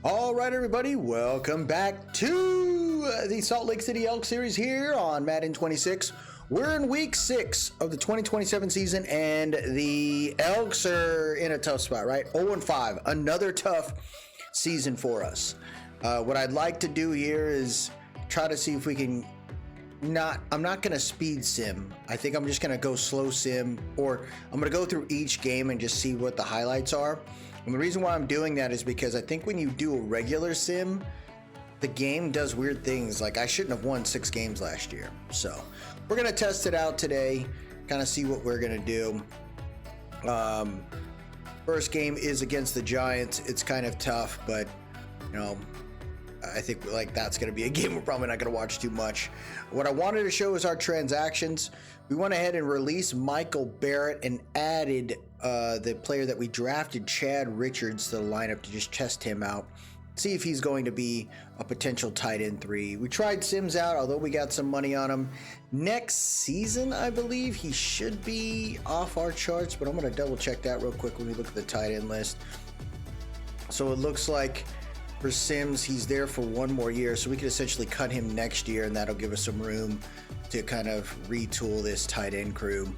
All right, everybody, welcome back to the Salt Lake City Elk series here on Madden 26. We're in week 6 of the 2027 season, and the Elks are in a tough spot, right? 0-5, another tough season for us. What I'd like to do here is try to see if we can I'm not going to speed sim. I think I'm just going to go slow sim, or I'm going to go through each game and just see what the highlights are. And the reason why I'm doing that is because I think when you do a regular sim, the game does weird things. Like, I shouldn't have won 6 games last year. So we're going to test it out today, kind of see what we're going to do. First game is against the Giants. It's kind of tough, but, you know, I think like that's going to be a game we're probably not going to watch too much. What I wanted to show is our transactions. We went ahead and released Michael Barrett and added the player that we drafted, Chad Richards, to the lineup to just test him out, see if he's going to be a potential tight end 3. We tried Sims out, although we got some money on him. Next season, I believe he should be off our charts, but I'm going to double check that real quick when we look at the tight end list. So it looks like for Sims, he's there for 1 more year, so we could essentially cut him next year, and that'll give us some room to kind of retool this tight end crew.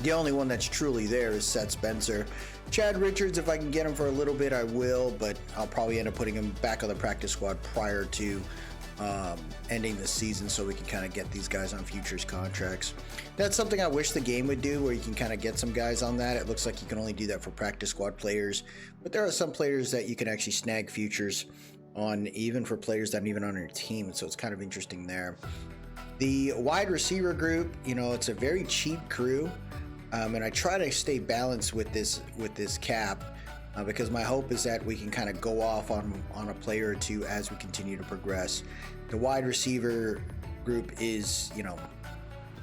The only one that's truly there is Seth Spencer. Chad Richards, if I can get him for a little bit, I will, but I'll probably end up putting him back on the practice squad prior to ending the season, so we can kind of get these guys on futures contracts. That's something I wish the game would do, where you can kind of get some guys on that. It looks like you can only do that for practice squad players, but there are some players that you can actually snag futures on, even for players that aren't even on your team, so it's kind of interesting there. The wide receiver group, you know, it's a very cheap crew, and I try to stay balanced with this cap, because my hope is that we can kind of go off on a player or two as we continue to progress. The wide receiver group is, you know,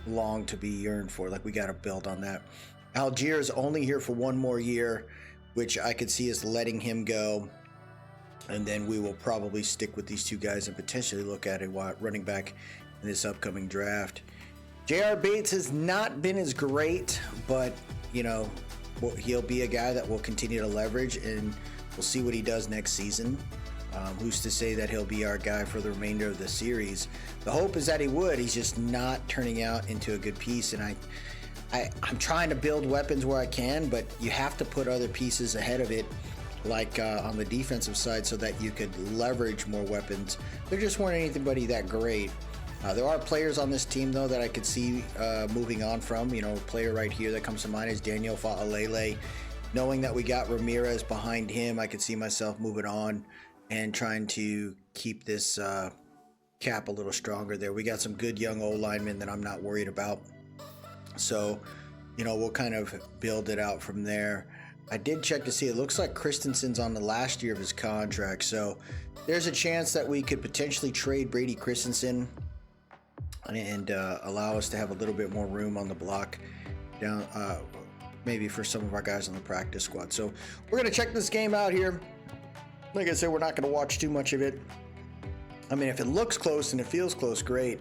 long to be yearned for. Like, we got to build on that. Algier is only here for 1 more year, which I could see as letting him go, and then we will probably stick with these 2 guys and potentially look at a running back in this upcoming draft. J.R. Bates has not been as great, but, you know, he'll be a guy that we'll continue to leverage, and we'll see what he does next season. Who's to say that he'll be our guy for the remainder of the series? The hope is that he would. He's just not turning out into a good piece, and I'm trying to build weapons where I can, but you have to put other pieces ahead of it, like on the defensive side, so that you could leverage more weapons. There just weren't anybody that great. There are players on this team, though, that I could see moving on from. You know, a player right here that comes to mind is Daniel Fa'alele. Knowing that we got Ramirez behind him, I could see myself moving on and trying to keep this cap a little stronger there. We got some good young O-linemen that I'm not worried about. So, you know, we'll kind of build it out from there. I did check to see, it looks like Christensen's on the last year of his contract. So there's a chance that we could potentially trade Brady Christensen and allow us to have a little bit more room on the block down, maybe for some of our guys on the practice squad. So we're going to check this game out here. Like I said, we're not going to watch too much of it. I mean, if it looks close and it feels close, great.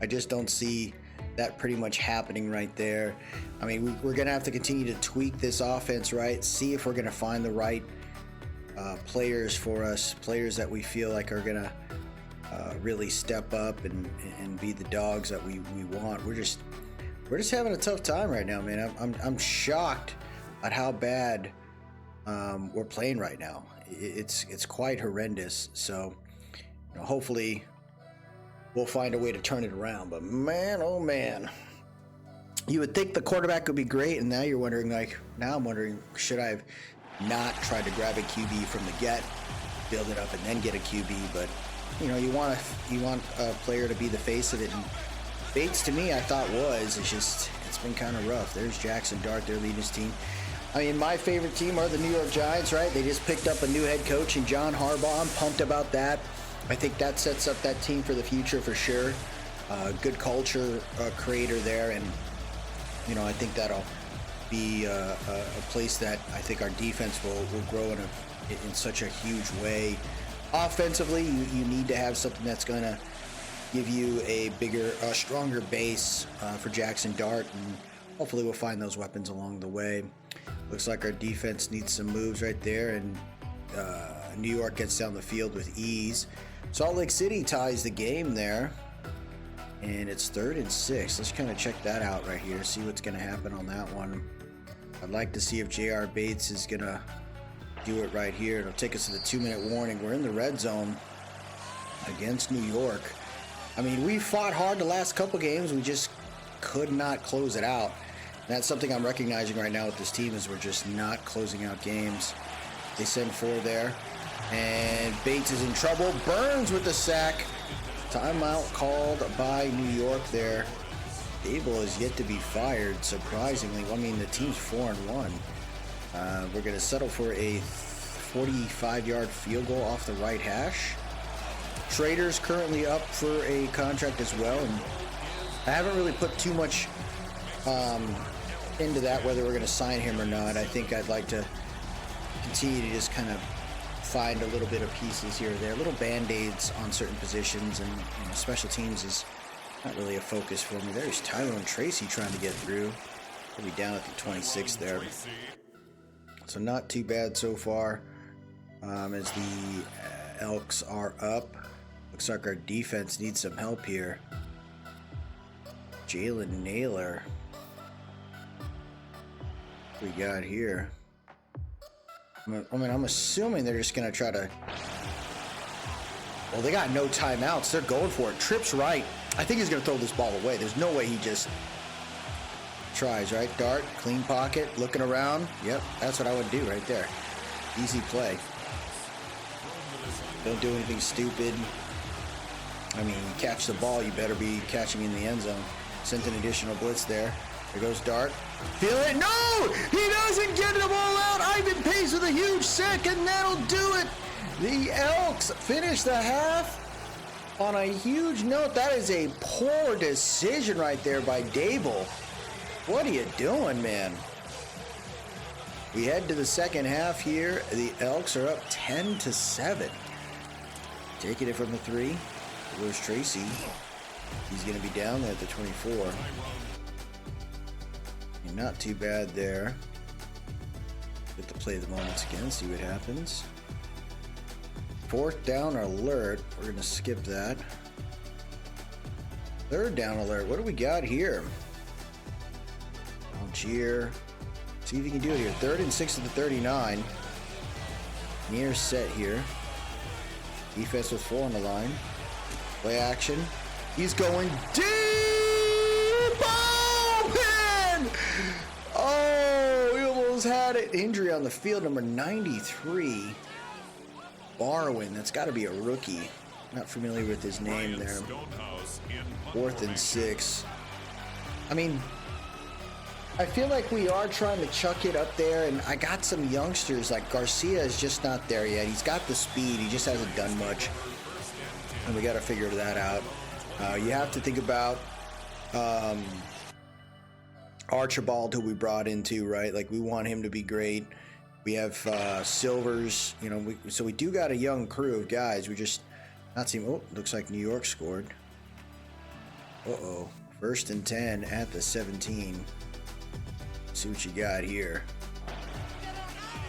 I just don't see that pretty much happening right there. I mean, we're going to have to continue to tweak this offense, right? See if we're going to find the right players for us, players that we feel like are going to really step up and be the dogs that we want. We're just having a tough time right now, man. I'm shocked at how bad we're playing right now. It's quite horrendous. So, you know, hopefully we'll find a way to turn it around. But man, oh man, you would think the quarterback would be great, and now you're wondering, now I'm wondering, should I have not tried to grab a QB from the get, build it up, and then get a QB? But you know, you want a player to be the face of it. And Bates, to me, I thought it's been kind of rough. There's Jackson Dart, their leading his team. I mean, my favorite team are the New York Giants, right? They just picked up a new head coach in John Harbaugh. I'm pumped about that. I think that sets up that team for the future for sure. Good culture creator there, and you know, I think that'll be a place that I think our defense will grow in such a huge way. Offensively, you need to have something that's going to give you a stronger base for Jackson Dart, and hopefully we'll find those weapons along the way. Looks like our defense needs some moves right there, and New York gets down the field with ease. Salt Lake City ties the game there. And it's 3rd and 6. Let's kind of check that out right here. See what's going to happen on that one. I'd like to see if J.R. Bates is going to do it right here. It'll take us to the 2-minute warning. We're in the red zone against New York. I mean, we fought hard the last couple games. We just could not close it out. And that's something I'm recognizing right now with this team is we're just not closing out games. They send 4 there. And Bates is in trouble. Burns with the sack. Timeout called by New York there. Dable is yet to be fired, surprisingly. I mean, the team's 4-1. We're going to settle for a 45-yard field goal off the right hash. Trader's currently up for a contract as well, and I haven't really put too much into that, whether we're going to sign him or not. I think I'd like to continue to just kind of find a little bit of pieces here or there, little band-aids on certain positions, and special teams is not really a focus for me. There's Tyler and Tracy trying to get through. We'll be down at the 26 there. So not too bad so far as the Elks are up. Looks like our defense needs some help here. Jalen Naylor. What we got here? I mean, I'm assuming they're just going to try to... Well, they got no timeouts. They're going for it. Trips right. I think he's going to throw this ball away. There's no way he just tries, right? Dart, clean pocket, looking around. Yep, that's what I would do right there. Easy play. Don't do anything stupid. I mean, you catch the ball, you better be catching in the end zone. Sent an additional blitz there. There goes Dart. Feel it. No! He doesn't get the ball out. Ivan Pace with a huge sack, and that'll do it. The Elks finish the half on a huge note. That is a poor decision right there by Dable. What are you doing, man? We head to the second half here. The Elks are up 10-7. Taking it from the 3. There's Tracy. He's going to be down there at the 24. And not too bad there. Get to play the moments again, see what happens. 4th down alert. We're going to skip that. 3rd down alert. What do we got here? Algier. See if he can do it here. 3rd and 6 at the 39. Near set here. Defense with 4 on the line. Play action. He's going deep. Oh, man! Oh, he almost had it. Injury on the field, number 93. Barwin. That's got to be a rookie. Not familiar with his name there. 4th and 6. I mean, I feel like we are trying to chuck it up there, and I got some youngsters like Garcia is just not there yet. He's got the speed. He just hasn't done much. And we got to figure that out. You have to think about Archibald, who we brought in too, right? Like, we want him to be great. We have Silvers, so we do got a young crew of guys. We just not seeing. Oh, looks like New York scored. Uh-oh. 1st and 10 at the 17. See what you got here.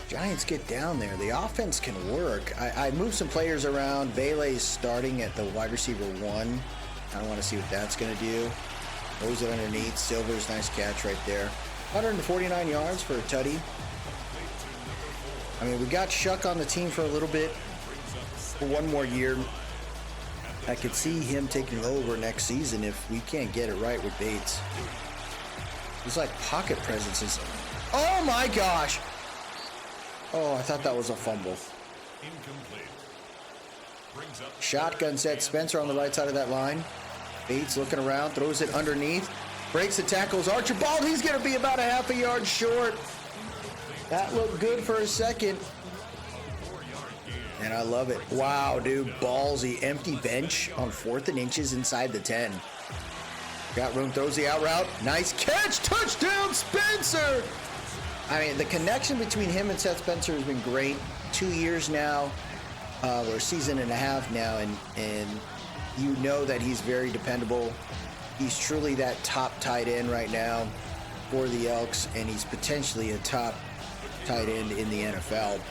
Giants get down there. The offense can work. I moved some players around. Vele's starting at the wide receiver 1. I want to see what that's going to do. Throws it underneath. Silver's nice catch right there. 149 yards for a tutty. I mean, we got Shuck on the team for a little bit. For one more year. I could see him taking over next season if we can't get it right with Bates. It's like pocket presences. Oh my gosh! Oh, I thought that was a fumble. Shotgun set. Spencer on the right side of that line. Bates looking around, throws it underneath. Breaks the tackles. Archibald, he's going to be about a half a yard short. That looked good for a second. And I love it. Wow, dude. Ballsy. Empty bench on 4th and inches inside the 10. Got room, throws the out route. Nice catch. Touchdown, Spencer. I mean, the connection between him and Seth Spencer has been great. 2 years now, or a season and a half now, and you know that he's very dependable. He's truly that top tight end right now for the Elks, and he's potentially a top tight end in the NFL.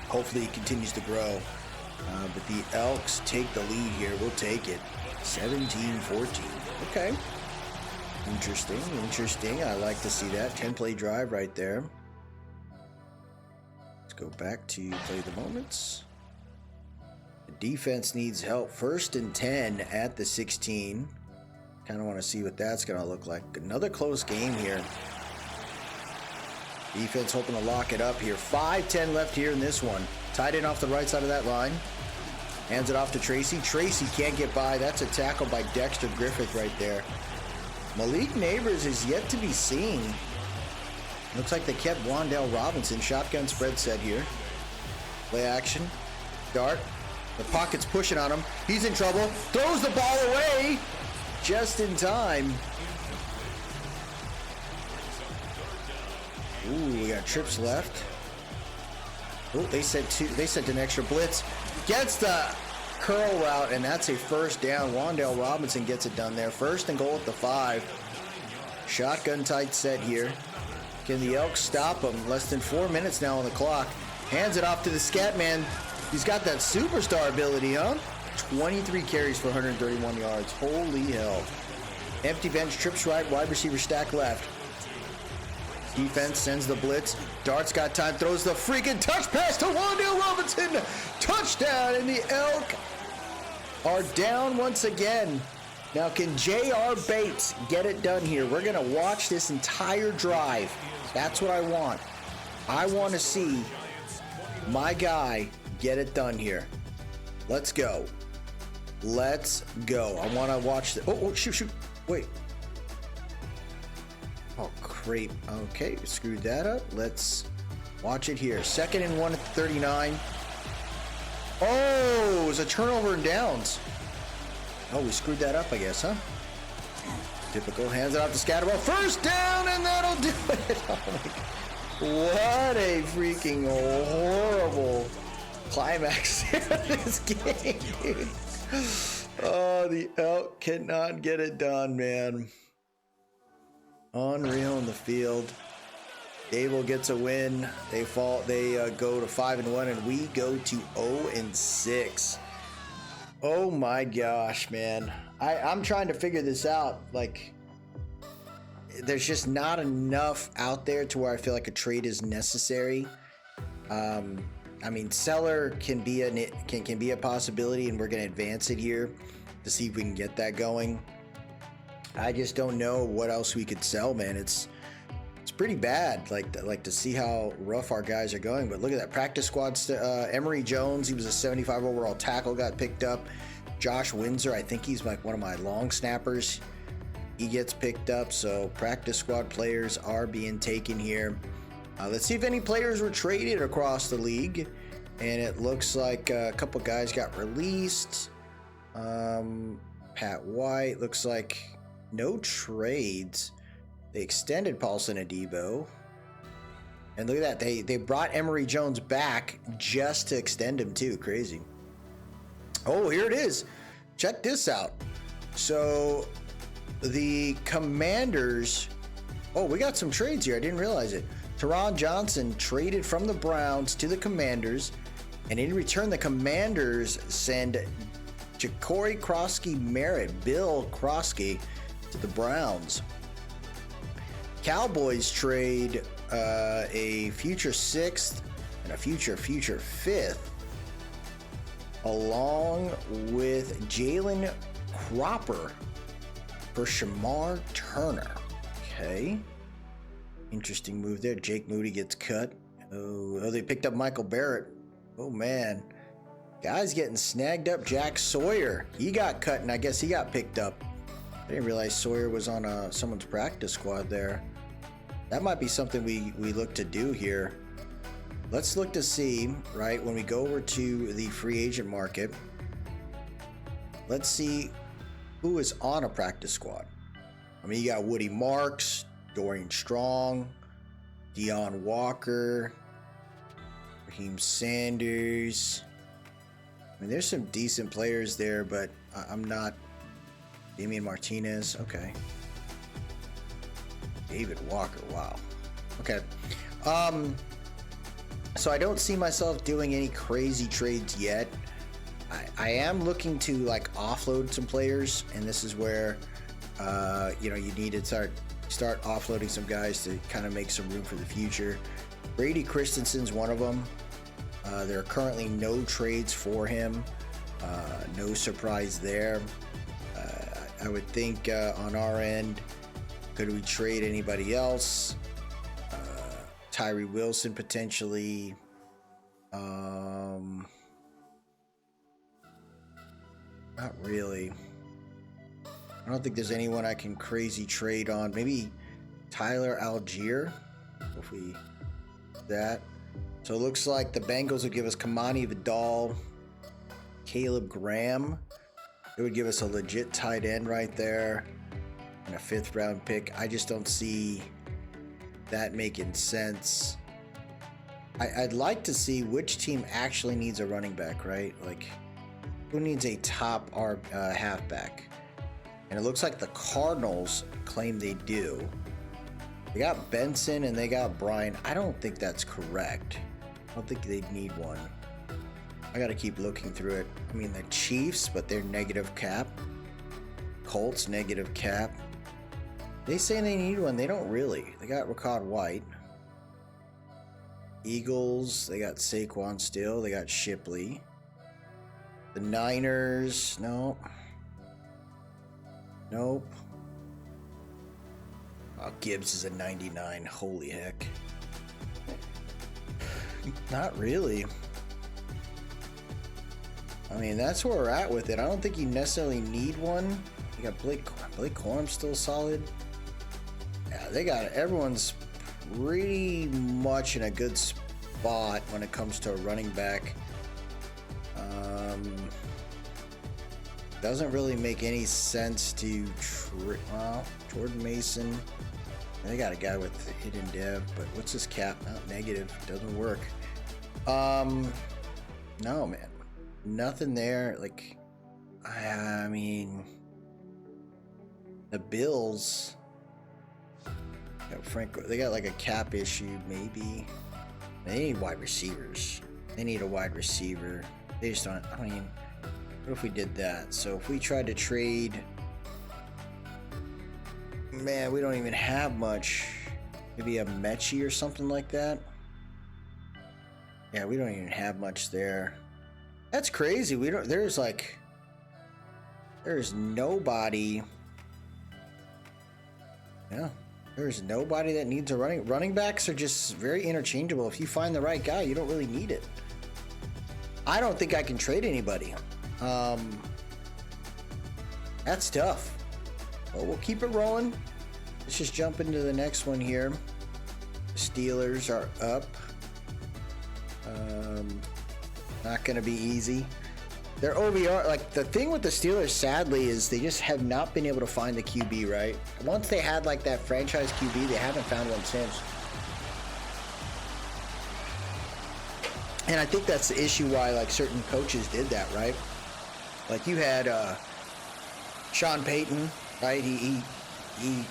hopefully he continues to grow. But the Elks take the lead here. We'll take it. 17-14. Okay. Interesting. I like to see that. 10-play drive right there. Let's go back to play the moments. The defense needs help. 1st and 10 at the 16. Kind of want to see what that's going to look like. Another close game here. Defense hoping to lock it up here. 5:10 left here in this one. Tight end off the right side of that line. Hands it off to Tracy. Tracy can't get by. That's a tackle by Dexter Griffith right there. Malik Neighbors is yet to be seen. Looks like they kept Wan'Dale Robinson. Shotgun spread set here. Play action. Dart. The pocket's pushing on him. He's in trouble. Throws the ball away just in time. Ooh, we got trips left. Oh, they sent an extra blitz. Gets the curl route, and that's a first down. Wan'Dale Robinson gets it done there. 1st and goal at the 5. Shotgun tight set here. Can the Elks stop him? Less than 4 minutes now on the clock. Hands it off to the scat man. He's got that superstar ability, huh? 23 carries for 131 yards. Holy hell. Empty bench, trips right, wide receiver stack left. Defense sends the blitz. Dart's got time, throws the freaking touch pass to Wan'Dale Robinson. Touchdown, and the Elk are down once again. Now, can J.R. Bates get it done here? We're going to watch this entire drive. That's what I want. I want to see my guy get it done here. Let's go. Let's go. I want to watch the... Oh, shoot. Wait. Oh, creep. Okay, screwed that up. Let's watch it here. 2nd and 1 at 39. Oh, it was a turnover and downs. Oh, we screwed that up, I guess, huh? Typical. Hands it off to Scatterwell. 1st down, and that'll do it. Oh my God. What a freaking horrible climax of this game, dude. Oh, the Elk cannot get it done, man. Unreal in the field. Dable gets a win. They go to 5-1, and we go to 0-6. Oh my gosh, man. I'm trying to figure this out. Like, there's just not enough out there to where I feel like a trade is necessary. I mean, seller can be a possibility, and we're going to advance it here to see if we can get that going. I just don't know what else we could sell, man. It's pretty bad, like to see how rough our guys are going. But look at that practice squad. Emory Jones, he was a 75 overall tackle, got picked up. Josh Windsor, I think he's like one of my long snappers. He gets picked up. So practice squad players are being taken here. Let's see if any players were traded across the league. And it looks like a couple guys got released. Pat White, looks like no trades. They extended Paulson Adebo. And look at that. They brought Emory Jones back just to extend him too. Crazy. Oh, here it is. Check this out. So the Commanders. Oh, we got some trades here. I didn't realize it. Teron Johnson traded from the Browns to the Commanders. And in return, the Commanders send Ja'Cory Crosky-Merritt, Bill Crosky, to the Browns. Cowboys trade a future 6th and a future 5th, along with Jalen Cropper for Shamar Turner. Okay. Interesting move there. Jake Moody gets cut. Oh, they picked up Michael Barrett. Oh, man. Guys getting snagged up. Jack Sawyer. He got cut, and I guess he got picked up. I didn't realize Sawyer was on someone's practice squad there. That might be something we look to do here. Let's look to see, right, when we go over to the free agent market, let's see who is on a practice squad. I mean, you got Woody Marks, Dorian Strong, Deion Walker, Raheem Sanders. I mean, there's some decent players there, but I'm not. Damian Martinez, okay. David Walker, wow. Okay. So I don't see myself doing any crazy trades yet. I am looking to like offload some players, and this is where you know, you need to start offloading some guys to kind of make some room for the future. Brady Christensen's one of them. There are currently no trades for him. No surprise there. I would think on our end, could we trade anybody else? Tyree Wilson potentially. Not really. I don't think there's anyone I can crazy trade on. Maybe Tyler Algier, if we that. So it looks like the Bengals would give us Kamani Vidal, Caleb Graham. It would give us a legit tight end right there and a 5th round pick. I just don't see that making sense. I'd like to see which team actually needs a running back, right? Like, who needs a top halfback? And it looks like the Cardinals claim they do. They got Benson and they got Bryan. I don't think that's correct. I don't think they need one. I got to keep looking through it. I mean, the Chiefs, but they're negative cap. Colts, negative cap. They say they need one. They don't really. They got Rachaad White. Eagles, they got Saquon still. They got Shipley. The Niners, no. Nope. Oh, Gibbs is a 99. Holy heck. Not really. I mean, that's where we're at with it. I don't think you necessarily need one. You got Blake Corum still solid. Yeah, they got it. Everyone's pretty much in a good spot when it comes to a running back. Doesn't really make any sense to well, Jordan Mason. They got a guy with hidden dev, but what's his cap? Not negative. Doesn't work. No, man. Nothing there. Like, I mean, the Bills. Franco, they got like a cap issue, maybe. They need wide receivers. They need a wide receiver. They just don't. I mean, what if we did that? So if we tried to trade, man, we don't even have much. Maybe a Mechie or something like that. Yeah, we don't even have much there. That's crazy. We don't. There's nobody. Yeah. There's nobody that needs a running backs are just very interchangeable. If you find the right guy, you don't really need it. I don't think I can trade anybody. That's tough. But we'll keep it rolling. Let's just jump into the next one here. The Steelers are up. Not going to be easy. Their OVR, like the thing with the Steelers, sadly, is they just have not been able to find the QB, right? Once they had like that franchise QB, they haven't found one since. And I think that's the issue why like certain coaches did that, right? Like you had Sean Payton, right? He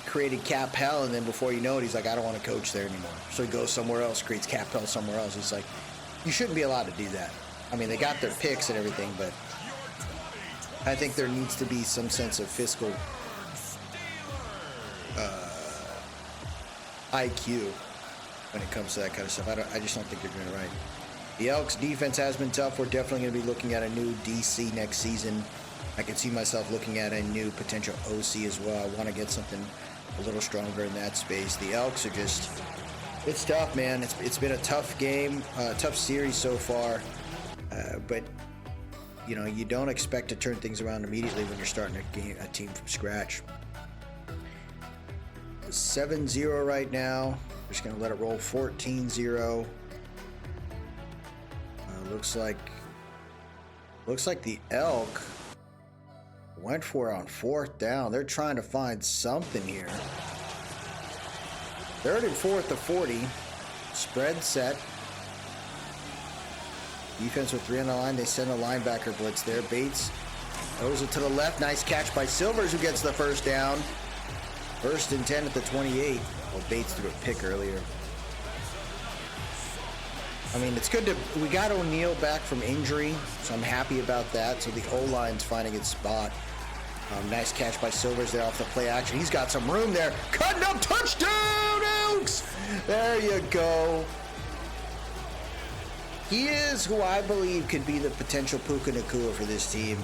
created cap hell, and then before you know it, he's like, I don't want to coach there anymore. So he goes somewhere else, creates cap hell somewhere else. It's like, you shouldn't be allowed to do that. I mean, they got their picks and everything, but I think there needs to be some sense of fiscal IQ when it comes to that kind of stuff. I just don't think they're doing it right. The Elks defense has been tough. We're definitely going to be looking at a new DC next season. I can see myself looking at a new potential OC as well. I want to get something a little stronger in that space. The Elks are just, it's tough, man. It's been a tough game, tough series so far. But, you know, you don't expect to turn things around immediately when you're starting a team from scratch. 7-0 right now. We're just going to let it roll. 14-0. Looks like the Elk went for it on 4th down. They're trying to find something here. 3rd and 4th to 40. Spread set. Defense with 3 on the line. They send a linebacker blitz there. Bates throws it to the left. Nice catch by Silvers, who gets the first down. 1st and 10 at the 28. Well, Bates threw a pick earlier. I mean, it's good to, we got O'Neal back from injury, so I'm happy about that. So the O-line's finding its spot. Nice catch by Silvers there off the play action. He's got some room there. Cutting up, touchdown, Elks! There you go. He is who I believe could be the potential Puka Nacua for this team.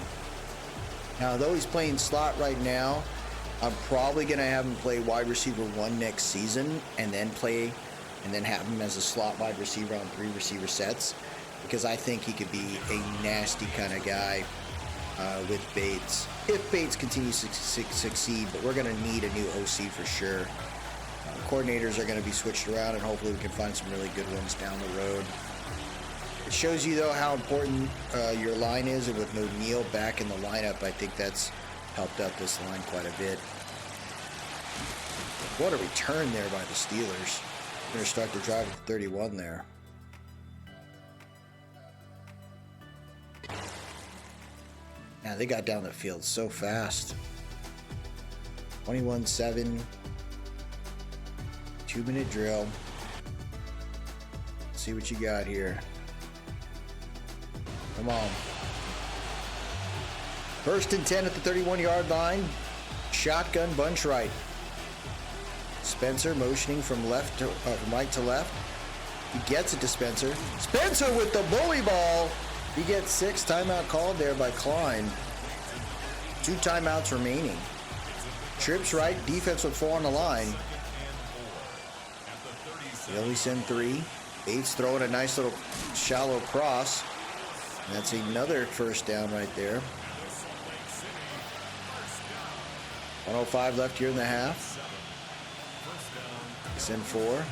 Now, though he's playing slot right now, I'm probably going to have him play wide receiver 1 next season and then have him as a slot wide receiver on 3 receiver sets, because I think he could be a nasty kind of guy with Bates. If Bates continues to succeed, but we're going to need a new OC for sure. Coordinators are going to be switched around, and hopefully we can find some really good ones down the road. It shows you, though, how important your line is, and with O'Neal back in the lineup, I think that's helped out this line quite a bit. What a return there by the Steelers. They're going to start the drive at 31 there. Yeah, they got down the field so fast. 21-7. 2-minute drill. Let's see what you got here. Come on. 1st and 10 at the 31-yard line. Shotgun bunch right. Spencer motioning from right to left. He gets it to Spencer. Spencer with the bully ball. He gets 6. Timeout called there by Klein. 2 timeouts remaining. Trips right. Defense with 4 on the line. They only send 3. Bates throwing a nice little shallow cross. And that's another first down right there. 1:05 left here in the half. Send 4.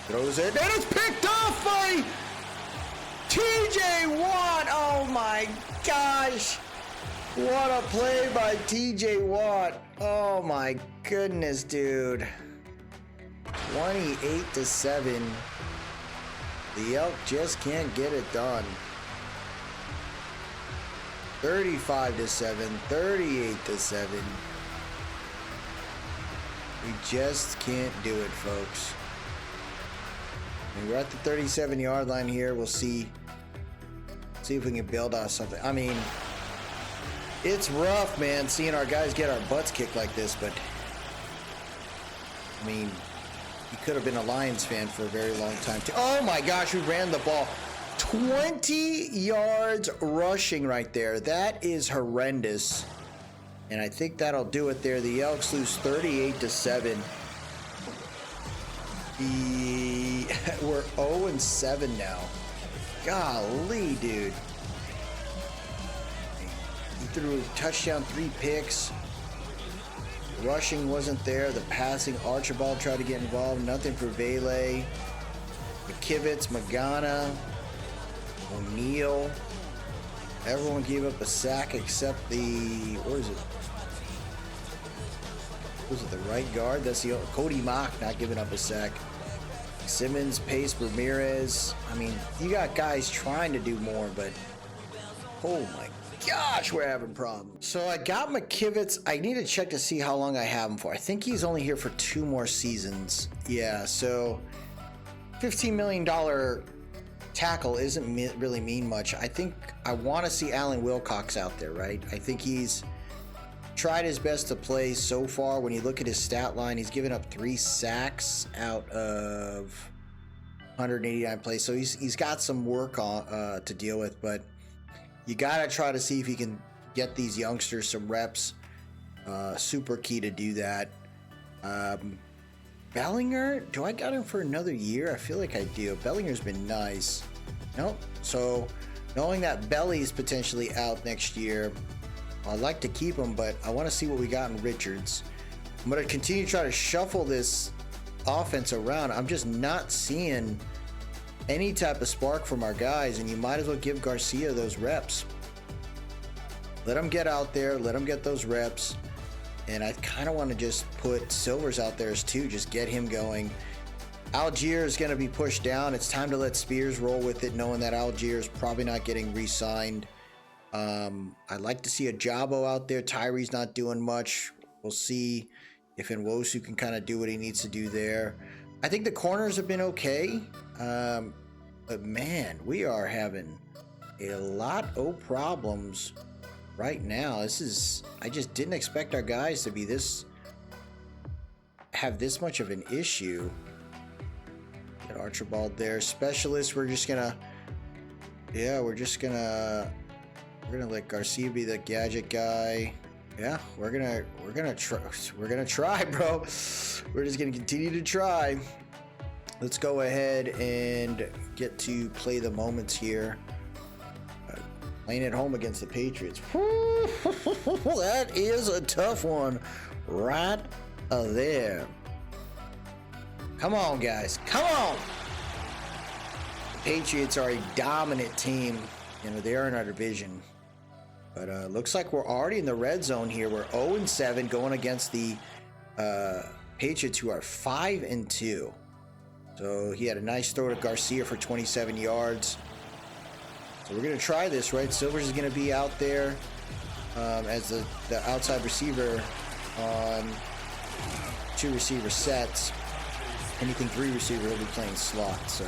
Throws it. And it's picked off by TJ Watt. Oh my gosh. What a play by TJ Watt. Oh my goodness, dude. 28-7. The Elk just can't get it done. 35-7, 38-7. We just can't do it, folks. And we're at the 37-yard line here. We'll see if we can build on something. I mean, it's rough, man, seeing our guys get our butts kicked like this, but I mean, he could have been a Lions fan for a very long time too. Oh my gosh, we ran the ball. 20 yards rushing right there. That is horrendous. And I think that'll do it there. The Elks lose 38-7. We're 0-7 now. Golly, dude. He threw a touchdown, 3 picks. Rushing wasn't there. The passing, Archibald tried to get involved. Nothing for Vele. McKivitz, Magana, O'Neal. Everyone gave up a sack except the, where is it? Was it the right guard? That's the Cody Mock not giving up a sack. Simmons, Pace, Ramirez. I mean, you got guys trying to do more, but oh my gosh, we're having problems. So I got McKivitz. I need to check to see how long I have him for. I think he's only here for 2 more seasons. Yeah, so $15 million tackle isn't really mean much. I think I want to see Alan Wilcox out there, right? I think he's tried his best to play so far. When you look at his stat line, he's given up 3 sacks out of 189 plays. So he's got some work on to deal with, but you got to try to see if he can get these youngsters some reps. Super key to do that. Bellinger, do I got him for another year? I feel like I do. Bellinger's been nice. Nope. So knowing that Belly's potentially out next year, I'd like to keep him, but I want to see what we got in Richards. I'm going to continue to try to shuffle this offense around. I'm just not seeing any type of spark from our guys, and you might as well give Garcia those reps. Let him get out there. Let him get those reps. And I kind of want to just put Silvers out there as 2, just get him going. Algier is going to be pushed down. It's time to let Spears roll with it, knowing that Algier is probably not getting re-signed. I'd like to see a Jabo out there. Tyree's not doing much. We'll see if Nwosu can kind of do what he needs to do there. I think the corners have been okay. But man, we are having a lot of problems right now. I just didn't expect our guys to be have this much of an issue. Get Archibald there. Specialist, we're gonna let Garcia be the gadget guy. Yeah, we're gonna try, bro. We're just gonna continue to try. Let's go ahead and get to play the moments here. Playing at home against the Patriots. That is a tough one right there. Come on, guys. Come on. The Patriots are a dominant team. You know, they are in our division. But looks like we're already in the red zone here. We're 0-7 going against the Patriots, who are 5-2. So he had a nice throw to Garcia for 27 yards. So we're going to try this, right? Silvers is going to be out there as the outside receiver on 2 receiver sets. Anything 3 receiver, he'll be playing slot. So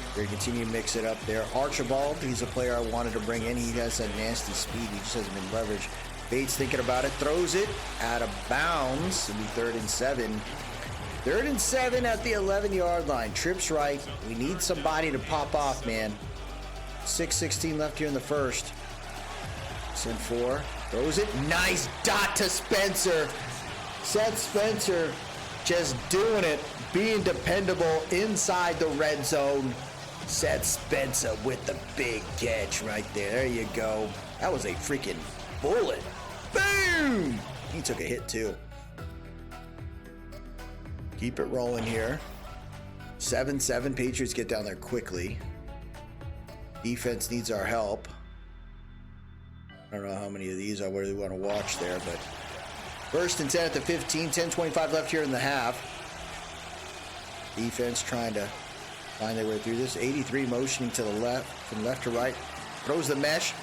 we're going to continue to mix it up there. Archibald, he's a player I wanted to bring in. He has that nasty speed. He just hasn't been leveraged. Bates thinking about it, throws it out of bounds. It'll be 3rd and 7. 3rd and 7 at the 11-yard line. Trips right. We need somebody to pop off, man. 6:16 left here in the first. Send 4. Throws it. Nice dot to Spencer. Seth Spencer just doing it. Being dependable inside the red zone. Seth Spencer with the big catch right there. There you go. That was a freaking bullet. Boom! He took a hit too. Keep it rolling here. 7-7. Patriots get down there quickly. Defense needs our help. I don't know how many of these I really want to watch there, but 1st and 10 at the 15. 10:25 left here in the half. Defense trying to find their way through this. 83 motioning to the left, from left to right. Throws the mesh,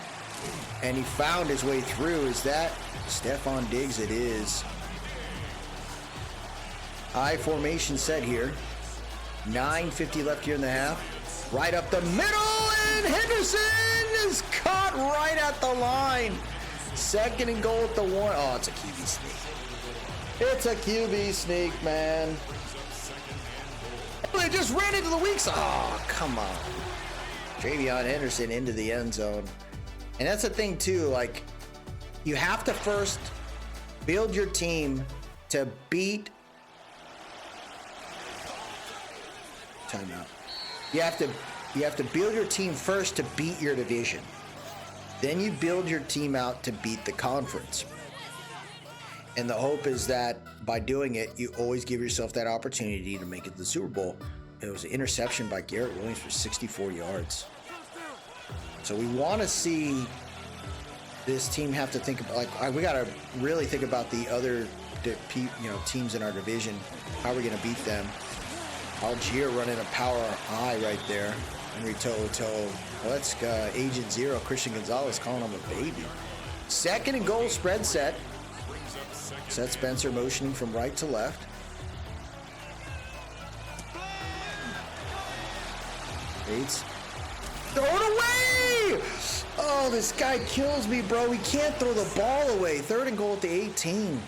and he found his way through. Is that Stephon Diggs? It is. High formation set here. 9:50 left here in the half. Right up the middle, and Henderson is caught right at the line. 2nd and goal at the 1. Oh, it's a QB sneak. It's a QB sneak, man. They just ran into the weak side. Oh, come on. Travion Henderson into the end zone. And that's the thing, too. Like, you have to first build your team to beat. Timeout. You have to build your team first to beat your division. Then you build your team out to beat the conference. And the hope is that by doing it, you always give yourself that opportunity to make it to the Super Bowl. It was an interception by Garrett Williams for 64 yards. So we want to see this team have to think about, like, we got to really think about the other, teams in our division. How are we going to beat them? Algier running a power I right there. Henry Toto. Well, that's Agent Zero. Christian Gonzalez calling him a baby. 2nd and goal, spread set. Seth Spencer motioning from right to left. Bates. Throw it away! Oh, this guy kills me, bro. He can't throw the ball away. 3rd and goal at the 18.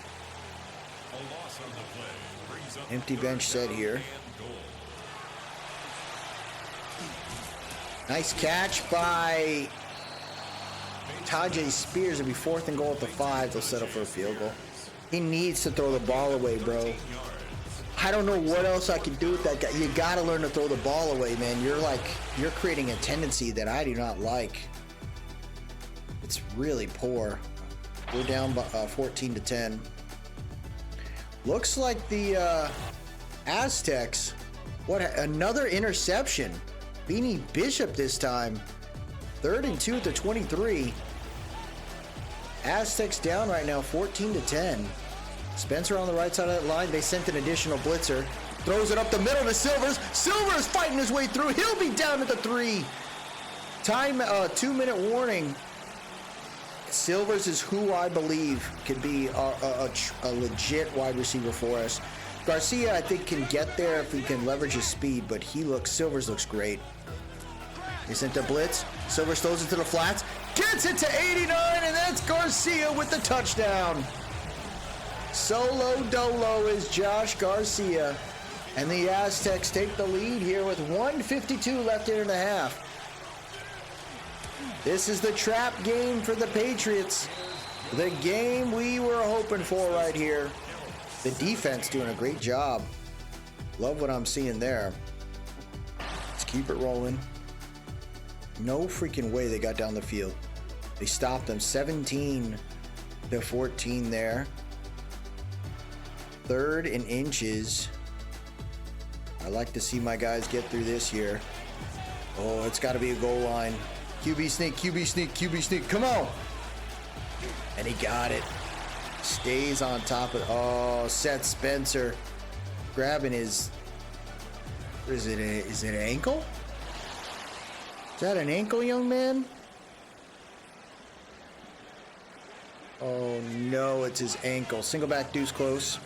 Empty bench set here. Nice catch by Tajay Spears. It'll be 4th and goal at the 5. They'll settle for a field goal. He needs to throw the ball away, bro. I don't know what else I can do with that guy. You got to learn to throw the ball away, man. You're creating a tendency that I do not like. It's really poor. We're down by 14-10. Looks like the Aztecs. Another interception. Beanie Bishop this time. 3rd and 2 at the 23. Aztecs down right now, 14-10. Spencer on the right side of that line. They sent an additional blitzer. Throws it up the middle to Silvers. Silvers fighting his way through. He'll be down at the 3. Time, 2-minute warning. Silvers is who I believe could be a legit wide receiver for us. Garcia, I think, can get there if he can leverage his speed, but Silvers looks great. They sent the blitz. Silvers throws it to the flats. Gets it to 89, and that's Garcia with the touchdown. Solo dolo is Josh Garcia. And the Aztecs take the lead here with 1:52 left in the half. This is the trap game for the Patriots. The game we were hoping for right here. The defense doing a great job. Love what I'm seeing there. Let's keep it rolling. No freaking way they got down the field. They stopped them 17-14 there. 3rd and inches. I like to see my guys get through this here. Oh, it's got to be a goal line. QB sneak, QB sneak, QB sneak. Come on. And he got it. Stays on top of, oh, Seth Spencer grabbing his, is it an ankle? Is that an ankle, young man? Oh no, it's his ankle. Single back deuce close.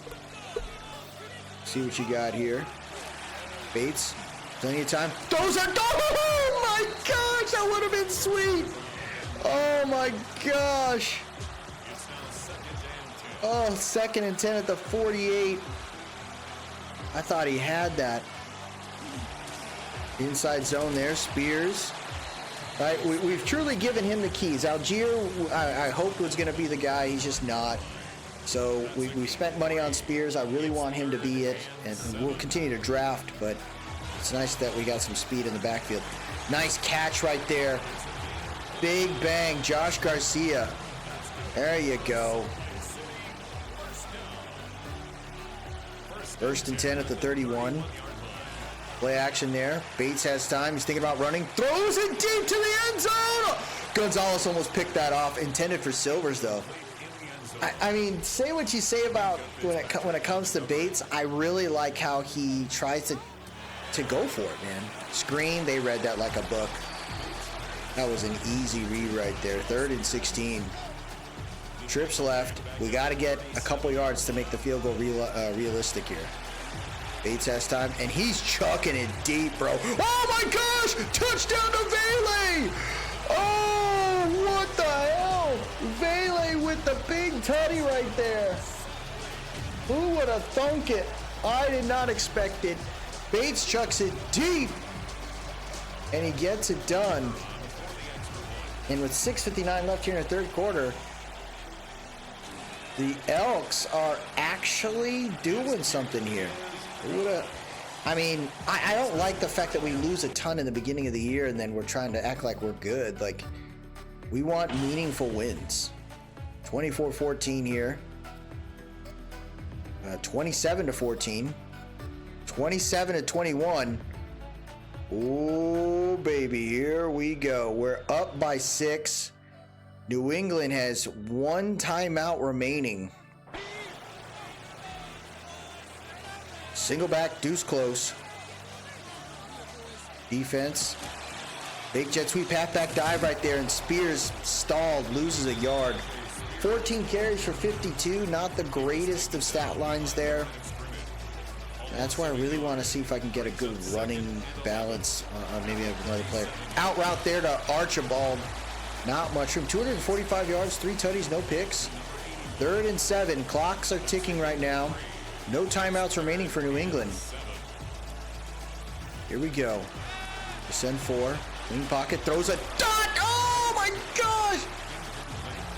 See what you got here. Bates, plenty of time. Those are, oh my gosh, that would have been sweet. Oh my gosh. Oh, 2nd and 10 at the 48. I thought he had that. Inside zone there, Spears. Right, we've truly given him the keys. Algier, I hoped was going to be the guy. He's just not. So we spent money on Spears. I really want him to be it, and we'll continue to draft, but it's nice that we got some speed in the backfield. Nice catch right there. Big bang, Josh Garcia. There you go. 1st and 10 at the 31. Play action there. Bates has time. He's thinking about running. Throws it deep to the end zone. Gonzalez almost picked that off. Intended for Silvers, though. I mean, say what you say about when it comes to Bates. I really like how he tries to go for it, man. Screen. They read that like a book. That was an easy read right there. 3rd and 16. Trips left. We got to get a couple yards to make the field goal realistic here. Bates has time, and he's chucking it deep, bro. Oh my gosh! Touchdown to Vele! Oh, what the hell? Vele with the big tutty right there. Who would have thunk it? I did not expect it. Bates chucks it deep, and he gets it done. And with 6:59 left here in the 3rd quarter, the Elks are actually doing something here. I mean, I don't like the fact that we lose a ton in the beginning of the year and then we're trying to act like we're good. Like, we want meaningful wins. 24-14 here. 27-14. 27-21. Oh, baby, here we go. We're up by 6. New England has 1 timeout remaining. Single back, deuce close. Defense. Big jet sweep, halfback dive right there, and Spears stalled, loses a yard. 14 carries for 52, not the greatest of stat lines there. That's why I really want to see if I can get a good running balance on maybe another player. Out route there to Archibald. Not much room. 245 yards, 3 tutties, no picks. 3rd and 7. Clocks are ticking right now. No timeouts remaining for New England. Here we go. Send 4. Wing pocket. Throws a dot. Oh my gosh.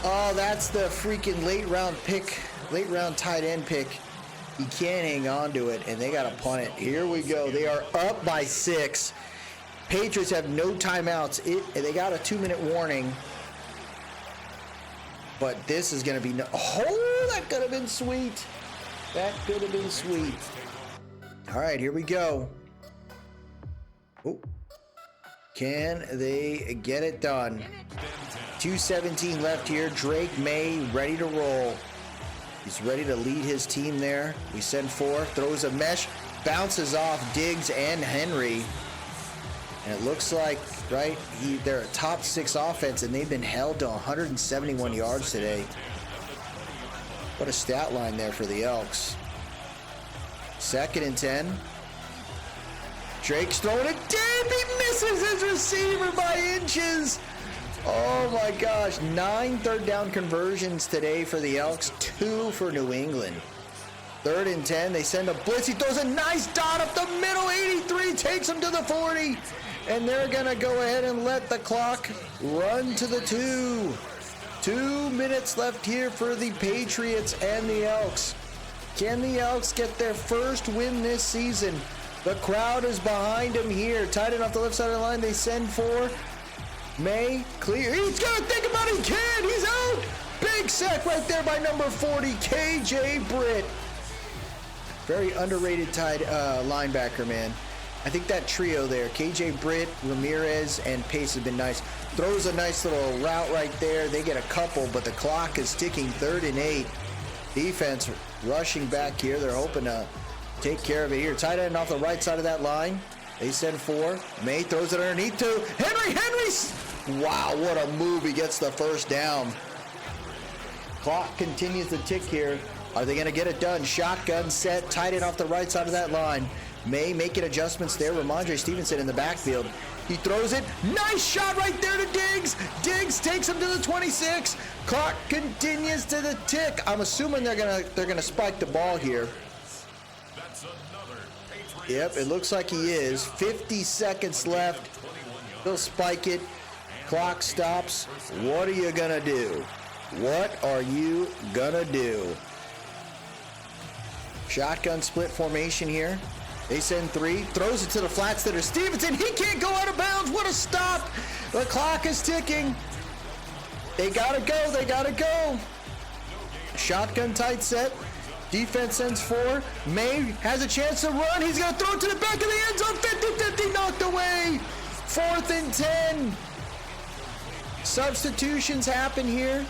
Oh, that's the freaking late round pick. Late round tight end pick. He can't hang on to it, and they got to punt it. Here we go. They are up by 6. Patriots have no timeouts. They got a 2-minute warning. But this is going to be oh, that could have been sweet. That could have been sweet. All right, here we go. Oh. Can they get it done? 2:17 left here. Drake May ready to roll. He's ready to lead his team there. We send 4. Throws a mesh. Bounces off Diggs and Henry. And it looks like, right, they're a top 6 offense, and they've been held to 171 yards today. What a stat line there for the Elks. 2nd and 10. Drake's throwing it deep. He misses his receiver by inches. Oh my gosh. 9 third down conversions today for the Elks, 2 for New England. 3rd and 10. They send a blitz. He throws a nice dot up the middle. 83 takes him to the 40. And they're going to go ahead and let the clock run to the 2. 2 minutes left here for the Patriots and the Elks. Can the Elks get their first win this season? The crowd is behind him here. Tight end off the left side of the line. They send for May. Clear. He's got to think about it. He can. He's out. Big sack right there by number 40, KJ Britt. Very underrated linebacker, man. I think that trio there, KJ Britt, Ramirez, and Pace has been nice. Throws a nice little route right there. They get a couple, but the clock is ticking. 3rd and 8. Defense rushing back here. They're hoping to take care of it here. Tight end off the right side of that line. They send 4. May throws it underneath to Henry. Wow, what a move. He gets the first down. Clock continues to tick here. Are they going to get it done? Shotgun set. Tight end off the right side of that line. May making adjustments there. Ramondre Stevenson in the backfield. He throws it. Nice shot right there to Diggs. Diggs takes him to the 26. Clock continues to the tick. I'm assuming they're gonna spike the ball here. Yep, it looks like he is. 50 seconds left. They'll spike it. Clock stops. What are you gonna do? What are you gonna do? Shotgun split formation here. They send 3. Throws it to the flats that are Stevenson. He can't go out of bounds. What a stop. The clock is ticking. They gotta go. They gotta go. Shotgun tight set. Defense sends 4. May has a chance to run. He's going to throw it to the back of the end zone. 50-50 knocked away. 4th and 10. Substitutions happen here.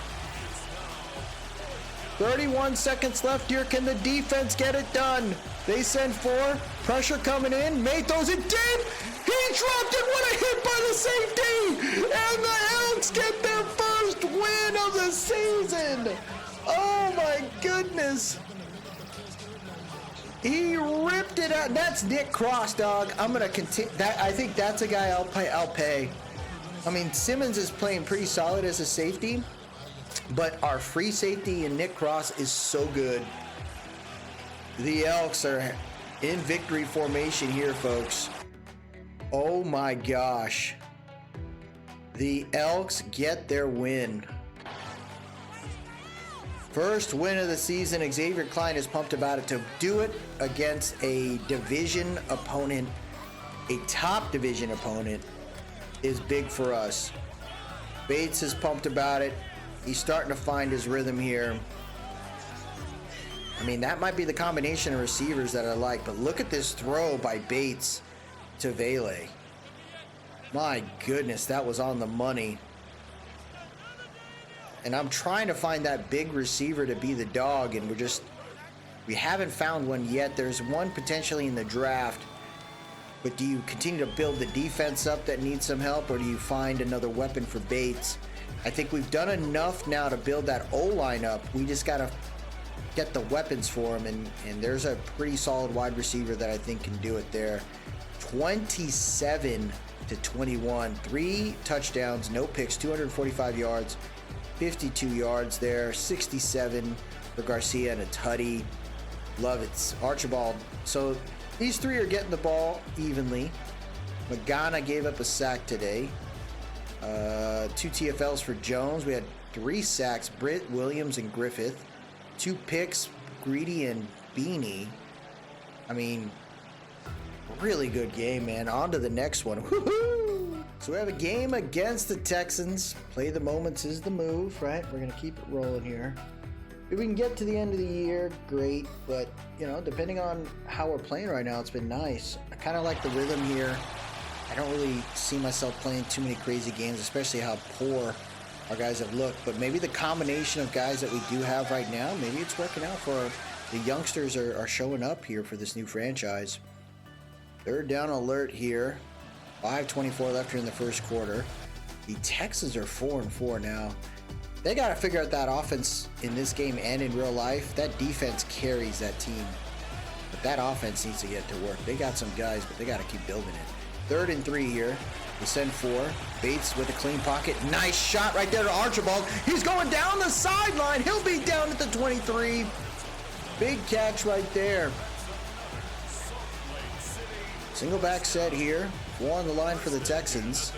31 seconds left here. Can the defense get it done? They send 4. Pressure coming in. May throws it deep. He dropped it. What a hit by the safety. And the Elks get their first win of the season. Oh my goodness. He ripped it out. That's Nick Cross, dog. I'm going to continue. I think that's a guy I'll pay. I mean, Simmons is playing pretty solid as a safety, but our free safety in Nick Cross is so good. The Elks are in victory formation here, folks. Oh my gosh. The Elks get their win. First win of the season. Xavier Klein is pumped about it. To do it against a division opponent, a top division opponent, is big for us. Bates is pumped about it. He's starting to find his rhythm here. I mean, that might be the combination of receivers that I like, but look at this throw by Bates to Vele. My goodness, that was on the money. And I'm trying to find that big receiver to be the dog, and we haven't found one yet. There's one potentially in the draft, but do you continue to build the defense up that needs some help, or do you find another weapon for Bates? I think we've done enough now to build that O-line up. We just got to get the weapons for him, and there's a pretty solid wide receiver that I think can do it there. 27-21, 3 touchdowns, no picks, 245 yards, 52 yards there, 67 for Garcia and a tutty. Love it. Archibald. So these 3 are getting the ball evenly. Magana gave up a sack today. 2 TFLs for Jones. We had 3 sacks, Britt, Williams, and Griffith. 2 picks, Greedy and Beanie. I mean, really good game, man. On to the next one. Woohoo! So we have a game against the Texans. Play the moments is the move, right? We're going to keep it rolling here. If we can get to the end of the year, great. But, you know, depending on how we're playing right now, it's been nice. I kind of like the rhythm here. I don't really see myself playing too many crazy games, especially how poor our guys have looked. But maybe the combination of guys that we do have right now, maybe it's working out for the youngsters are showing up here for this new franchise. 3rd down alert here. 5:24 left here in the first quarter. The Texans are 4-4 now. They got to figure out that offense in this game and in real life. That defense carries that team. But that offense needs to get to work. They got some guys, but they got to keep building it. 3rd and 3 here. They send 4. Bates with a clean pocket. Nice shot right there to Archibald. He's going down the sideline. He'll be down at the 23. Big catch right there. Single back set here. 4 on the line for the Texans.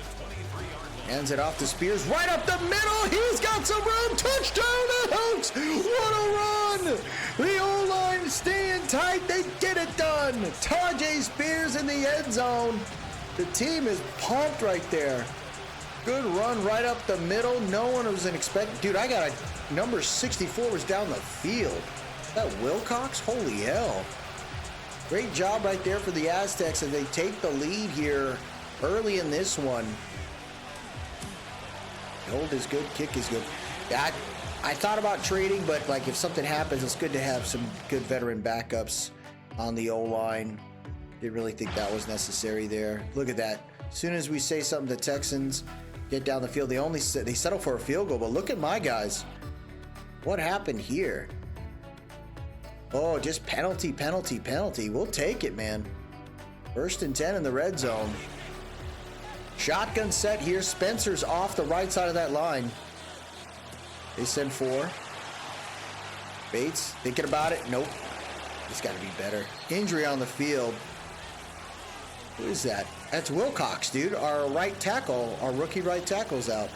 Hands it off to Spears. Right up the middle. He's got some room. Touchdown to Elks. What a run. The O-line staying tight. They get it done. Tajay Spears in the end zone. The team is pumped right there. Good run right up the middle. No one was expecting. Dude, I got a number 64 was down the field. Is that Wilcox? Holy hell. Great job right there for the Aztecs as they take the lead here early in this one. Hold is good, kick is good. Yeah, I thought about trading, but like if something happens, it's good to have some good veteran backups on the O-line. Didn't really think that was necessary there. Look at that. As soon as we say something, the Texans get down the field. They settle for a field goal, but look at my guys. What happened here? Oh, just penalty, penalty, penalty. We'll take it, man. 1st and 10 in the red zone. Shotgun set here. Spencer's off the right side of that line. They send 4. Bates thinking about it. Nope. He's got to be better. Injury on the field. Who is that? That's Wilcox, dude. Our right tackle, our rookie right tackle's out.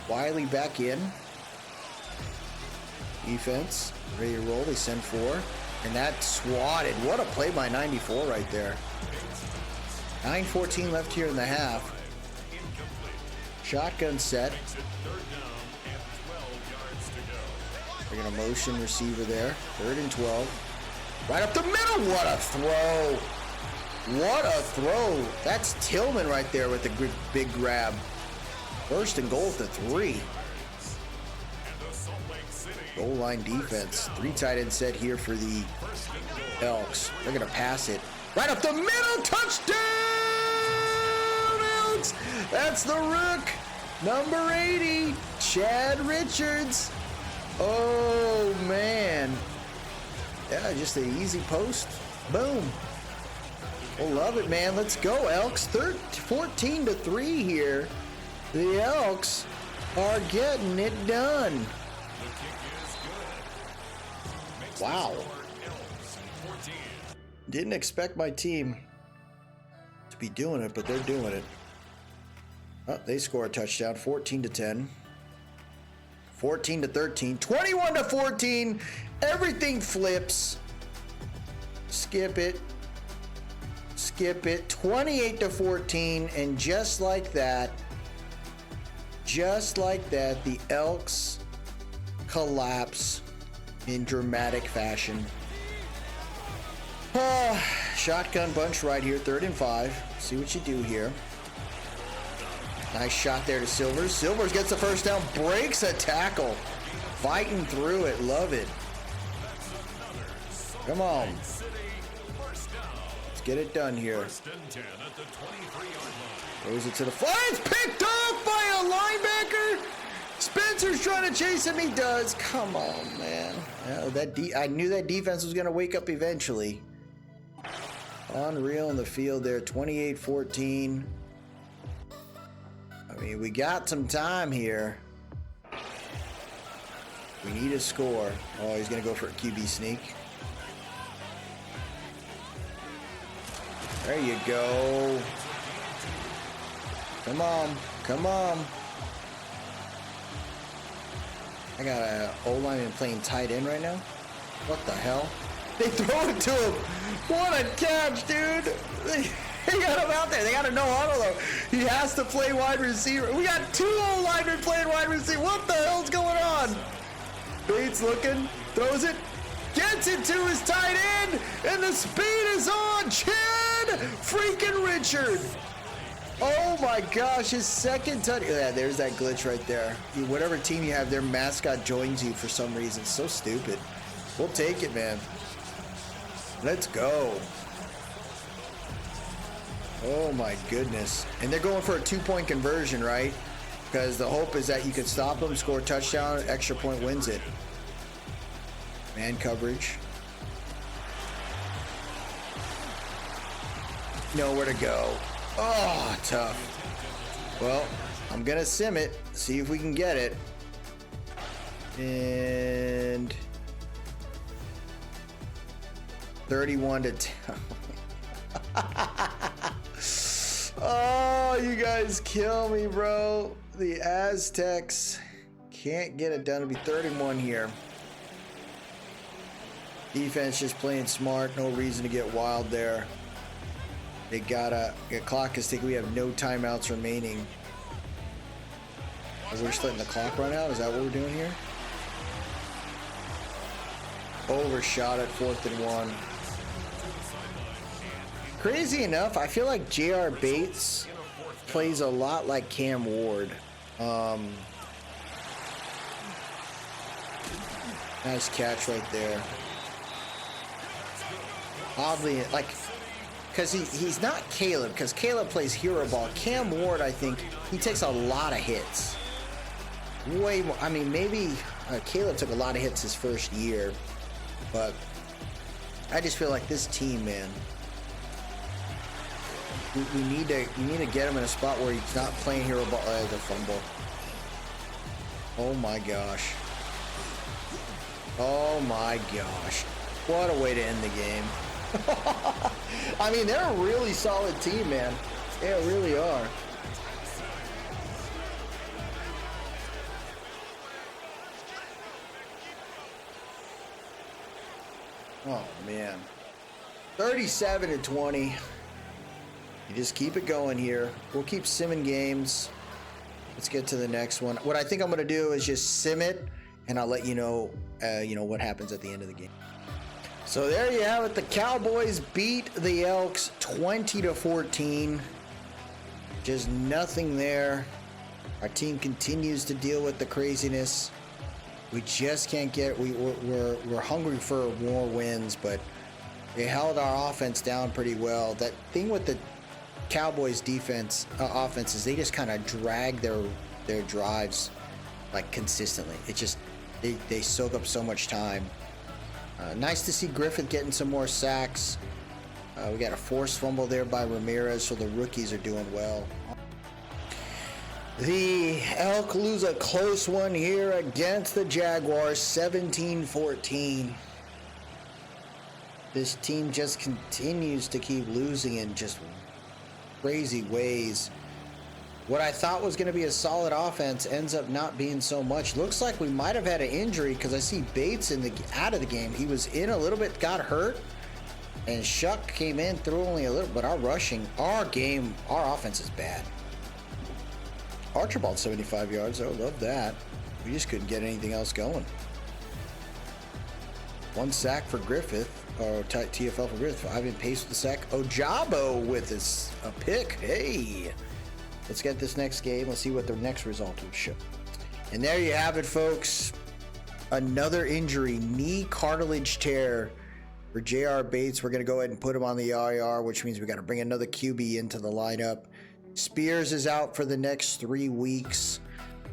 Wiley back in. Defense ready to roll. They send 4. And that swatted. What a play by 94 right there. 9:14 left here in the half. Shotgun set. They're going to motion receiver there. 3rd and 12. Right up the middle. What a throw. What a throw. That's Tillman right there with the big grab. 1st and goal at the 3. Goal line defense. 3 tight end set here for the Elks. They're going to pass it. Right up the middle. Touchdown, Elks. That's the rook. Number 80, Chad Richards. Oh, man. Yeah, just an easy post. Boom. We'll love it, man. Let's go, Elks. 14-3 here. The Elks are getting it done. Wow. Didn't expect my team to be doing it, but they're doing it. Oh, they score a touchdown. 14-10. 14-13. 21-14. Everything flips. Skip it. Skip it. 28-14. And just like that, the Elks collapse in dramatic fashion. Shotgun bunch right here. 3rd and 5. See what you do here. Nice shot there to Silvers. Silvers gets the first down, breaks a tackle. Fighting through it. Love it. Come on. Let's get it done here. Throws it to the fly. It's picked off by a linebacker. Spencer's trying to chase him. He does. Come on, man. I knew that defense was going to wake up eventually. Unreal in the field there. 28-14. I mean, we got some time here. We need a score. Oh, he's going to go for a QB sneak. There you go. Come on. Come on. I got an O-lineman playing tight end right now. What the hell? They throw it to him. What a catch, dude. They got him out there. They got a no huddle though. He has to play wide receiver. We got 2 O-linemen playing wide receiver. What the hell's going on? Bates looking, throws it, gets it to his tight end, and the speed is on. Chad freaking Richard. Oh my gosh, his second touch. Yeah, there's that glitch right there. Whatever team you have, their mascot joins you for some reason. So stupid. We'll take it, man. Let's go. Oh my goodness. And they're going for a 2-point conversion, right? Because the hope is that you can stop them, score a touchdown, extra point wins it. Man coverage. nowhere to go. Oh, tough. Well, I'm gonna sim it, see if we can get it. And 31 to 10. Oh, you guys kill me, bro. The Aztecs can't get it done. It'll be 31 here. Defense just playing smart. No reason to get wild there. They gotta. The clock is ticking. We have no timeouts remaining. We're just letting the clock run out. Is that what we're doing here? Overshot at 4th and 1. Crazy enough, I feel like J.R. Bates plays a lot like Cam Ward. Nice catch right there. Oddly, like, because he's not Caleb, because Caleb plays hero ball. Cam Ward, I think, he takes a lot of hits. Way more. I mean, maybe Caleb took a lot of hits his first year, but I just feel like this team, man, we need to get him in a spot where he's not playing hero ball. The fumble. Oh my gosh. Oh my gosh. What a way to end the game. I mean, they're a really solid team, man. They really are. Oh man. 37 to 20. You just keep it going here. We'll keep simming games. Let's get to the next one. What I think I'm going to do is just sim it, and I'll let you know what happens at the end of the game. So there you have it. The Cowboys beat the Elks 20 to 14. Just nothing there. Our team continues to deal with the craziness. We just can't get. We're hungry for more wins, but they held our offense down pretty well. That thing with the Cowboys defense offenses, they just kind of drag their drives like consistently. It just they soak up so much time. Nice to see Griffith getting some more sacks. We got a forced fumble there by Ramirez, so the rookies are doing well. The Elk lose a close one here against the Jaguars, 17-14. This team just continues to keep losing in just crazy ways. What I thought was going to be a solid offense ends up not being so much. Looks like we might have had an injury because I see Bates out of the game. He was in a little bit, got hurt, and Shuck came in, threw only a little. But our offense is bad. Archibald 75 yards. I love that. We just couldn't get anything else going. 1 sack for Griffith, or TFL for Griffith. Ivan Pace with the sack. Ojabo with a pick. Hey, let's get this next game. Let's see what the next result will show. And there you have it, folks. Another injury, knee cartilage tear for J.R. Bates. We're going to go ahead and put him on the IR, which means we got to bring another QB into the lineup. Spears is out for the next 3 weeks.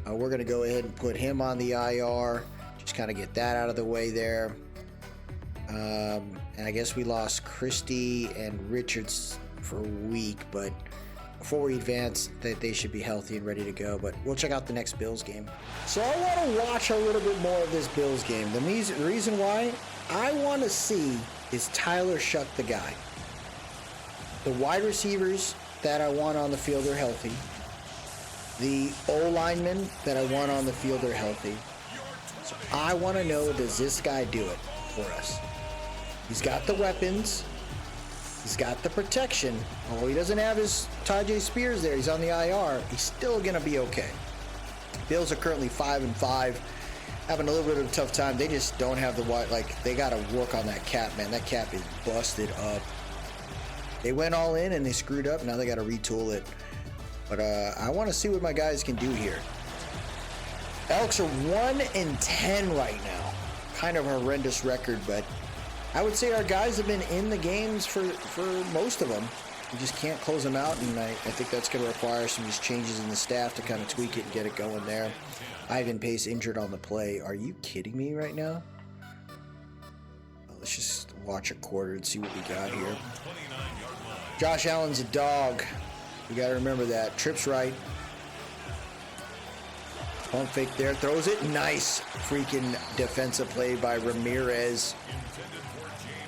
We're going to go ahead and put him on the IR. Just kind of get that out of the way there. And I guess we lost Christie and Richards for a week, but before we advance, they should be healthy and ready to go. But we'll check out the next Bills game. So I want to watch a little bit more of this Bills game. The reason why I want to see is Tyler Shuck the guy. The wide receivers that I want on the field are healthy. The O-linemen that I want on the field are healthy. So I want to know, does this guy do it for us? He's got the weapons. He's got the protection. Although he doesn't have his Tajay Spears there, he's on the IR. He's still going to be okay. Bills are currently 5-5. Having a little bit of a tough time. They just don't have the they got to work on that cap, man. That cap is busted up. They went all in and they screwed up. Now they got to retool it. But I want to see what my guys can do here. Elks are 1-10 right now. Kind of a horrendous record, but I would say our guys have been in the games for most of them. We just can't close them out, and I think that's going to require some just changes in the staff to kind of tweak it and get it going there. Ivan Pace injured on the play. Are you kidding me right now? Let's just watch a quarter and see what we got here. Josh Allen's a dog. You got to remember that. Trips right. Pump fake there. Throws it. Nice freaking defensive play by Ramirez.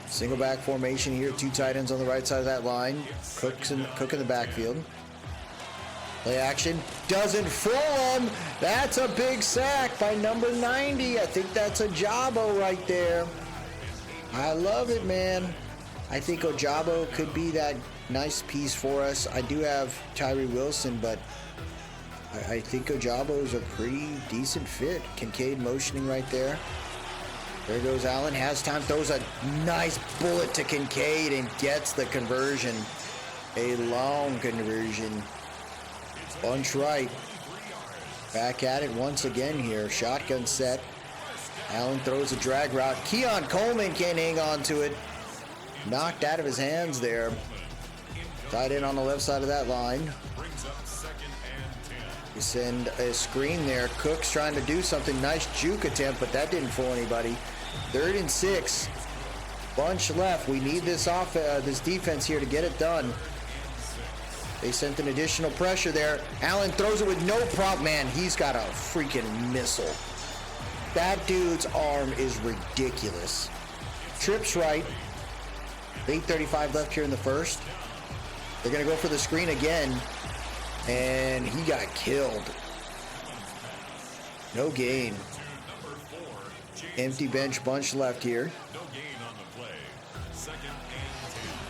Single back formation here. 2 tight ends on the right side of that line. Cook in the backfield. Play action. Doesn't fool him. That's a big sack by number 90. I think that's a Jabo right there. I love it, man. I think Ojabo could be that nice piece for us. I do have Tyree Wilson, but I think Ojabo is a pretty decent fit. Kincaid motioning right there. There goes Allen. Has time. Throws a nice bullet to Kincaid and gets the conversion. A long conversion. Bunch right. Back at it once again here. Shotgun set. Allen throws a drag route. Keon Coleman can't hang on to it. Knocked out of his hands there. Tied in on the left side of that line. You send a screen there. Cook's trying to do something. Nice juke attempt, but that didn't fool anybody. 3rd and 6. Bunch left. We need this defense here to get it done. They sent an additional pressure there. Allen throws it with no problem. Man, he's got a freaking missile. That dude's arm is ridiculous. Trips right. 8:35 left here in the first. They're going to go for the screen again. And he got killed. No gain. Empty bench bunch left here.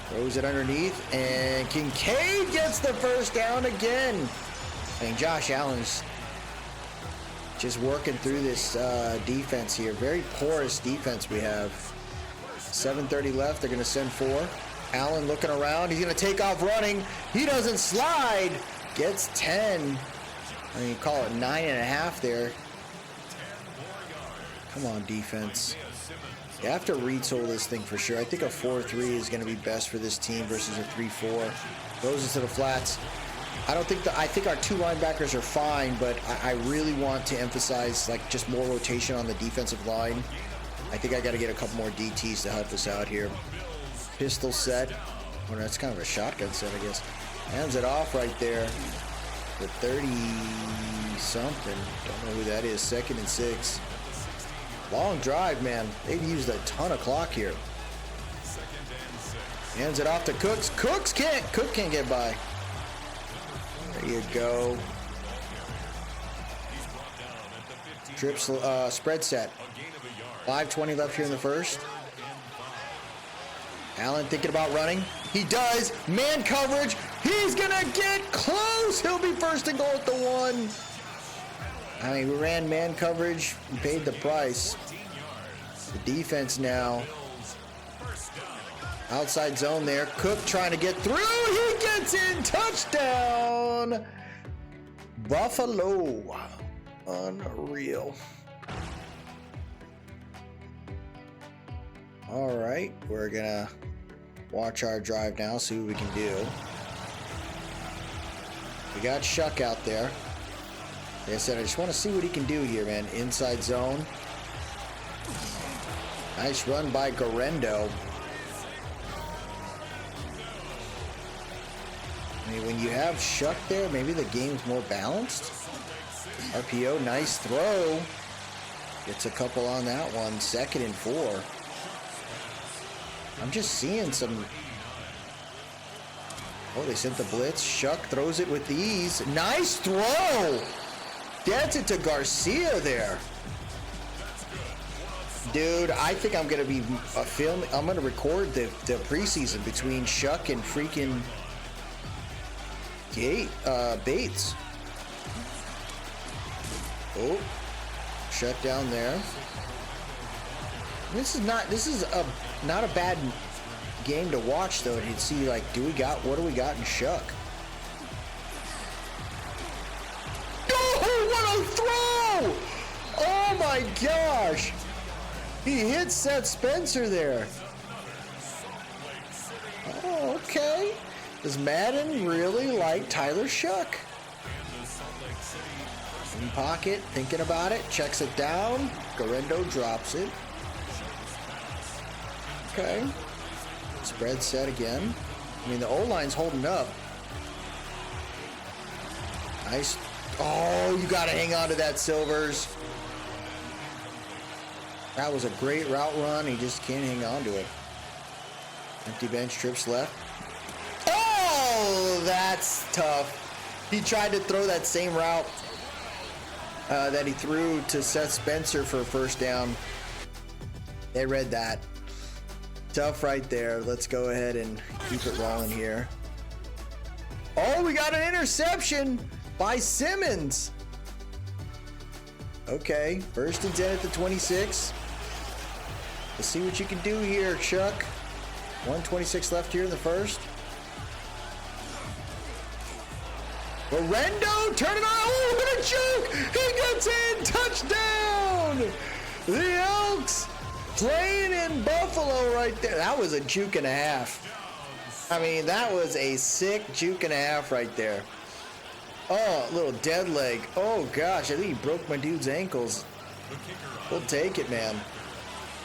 Throws it underneath. And Kincaid gets the first down again. I mean, Josh Allen's just working through this defense here. Very porous defense we have. 7:30 left. They're going to send 4. Allen looking around. He's going to take off running. He doesn't slide. Gets 10. I mean, call it 9.5 there. Come on, defense. You have to retool this thing for sure. I think a 4-3 is going to be best for this team versus a 3-4. Throws it to the flats. I think our 2 linebackers are fine, but I really want to emphasize like just more rotation on the defensive line. I think I got to get a couple more DTs to help us out here. Pistol set. Well, that's kind of a shotgun set, I guess. Hands it off right there. The 30-something. Don't know who that is. 2nd and 6. Long drive, man. They've used a ton of clock here. Hands it off to Cooks. Cook can't get by. There you go. Trips spread set. 5:20 left here in the first. Allen thinking about running. He does. Man coverage. He's going to get close. He'll be first and goal at the 1. I mean, we ran man coverage and paid the price. The defense now. Outside zone there. Cook trying to get through. He gets in. Touchdown. Buffalo. Unreal. All right. We're going to watch our drive now. See what we can do. We got Shuck out there. Like I said, I just want to see what he can do here, man. Inside zone. Nice run by Garendo. I mean, when you have Shuck there, maybe the game's more balanced. RPO, nice throw. Gets a couple on that one. 2nd and 4. I'm just seeing some... Oh, they sent the blitz. Shuck throws it with ease. Nice throw! Gets it to Garcia there. Dude, I think I'm going to be I'm going to record the preseason between Shuck and freaking Bates. Oh, shut down there. This is not a bad game to watch though. To see like, what do we got in Shuck? Oh, what a throw! Oh my gosh! He hit Seth Spencer there. Oh, okay. Does Madden really like Tyler Shuck? In pocket, thinking about it, checks it down. Garendo drops it. Okay. Spread set again. I mean, the O-line's holding up. Nice. Oh, you got to hang on to that, Silvers. That was a great route run. He just can't hang on to it. Empty bench, trips left. Oh, that's tough. He tried to throw that same route that he threw to Seth Spencer for a first down. They read that. Tough right there. Let's go ahead and keep it rolling here. Oh, we got an interception by Simmons. Okay, 1st and 10 at the 26. Let's see what you can do here, Chuck. 1:26 left here in the first. Orlando, turn it on. Oh, what a juke! He gets in. Touchdown! The Elks playing in Buffalo right there. That was a juke and a half. I mean, that was a sick juke and a half right there. Oh, little dead leg. Oh, gosh, I think he broke my dude's ankles. We'll take it, man.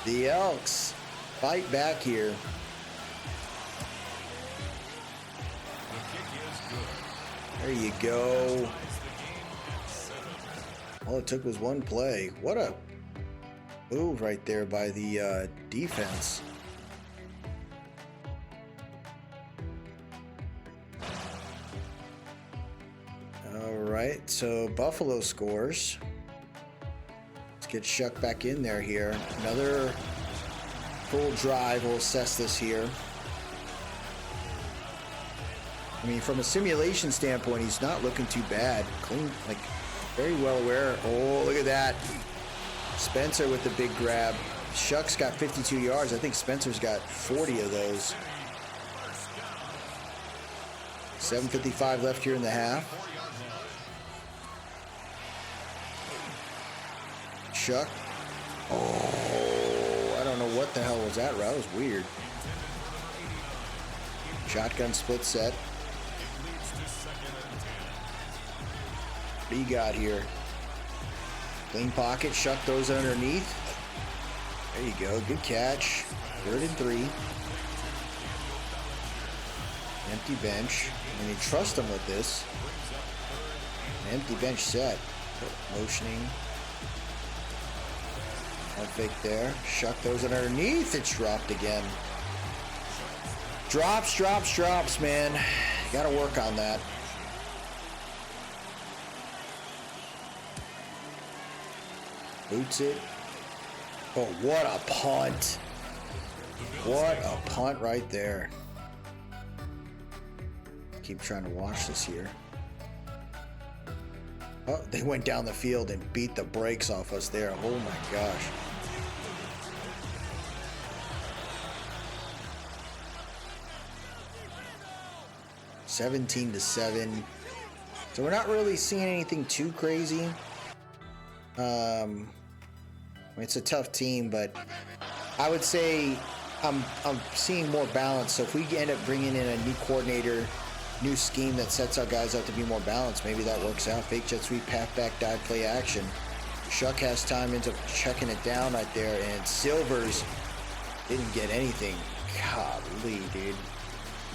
The Elks fight back here. There you go. All it took was one play. What a move right there by the defense. All right, so Buffalo scores. Let's get Shuck back in there here. Another full drive. We'll assess this here. I mean, from a simulation standpoint, he's not looking too bad. Clean, like, very well aware. Oh, look at that. Spencer with the big grab. Shuck's got 52 yards. I think Spencer's got 40 of those. 7:55 left here in the half. Shuck. Oh, I don't know what the hell was that route. That was weird. Shotgun split set. What do you got here? Clean pocket. Shuck throws it underneath. There you go. Good catch. 3rd and 3. Empty bench. And you trust him with this. Empty bench set. Motioning. One fake there. Shuck throws it underneath. It's dropped again. Drops, man. You gotta work on that. Boots it. Oh, what a punt. What a punt right there. Keep trying to watch this here. Oh, they went down the field and beat the brakes off us there. Oh my gosh. (17-7). So we're not really seeing anything too crazy. It's a tough team, but I would say I'm seeing more balance. So if we end up bringing in a new coordinator, new scheme that sets our guys up to be more balanced, maybe that works out. Fake jet sweep, half back, dive, play action. Shuck has time, ends up checking it down right there, and Silvers didn't get anything. Golly, dude.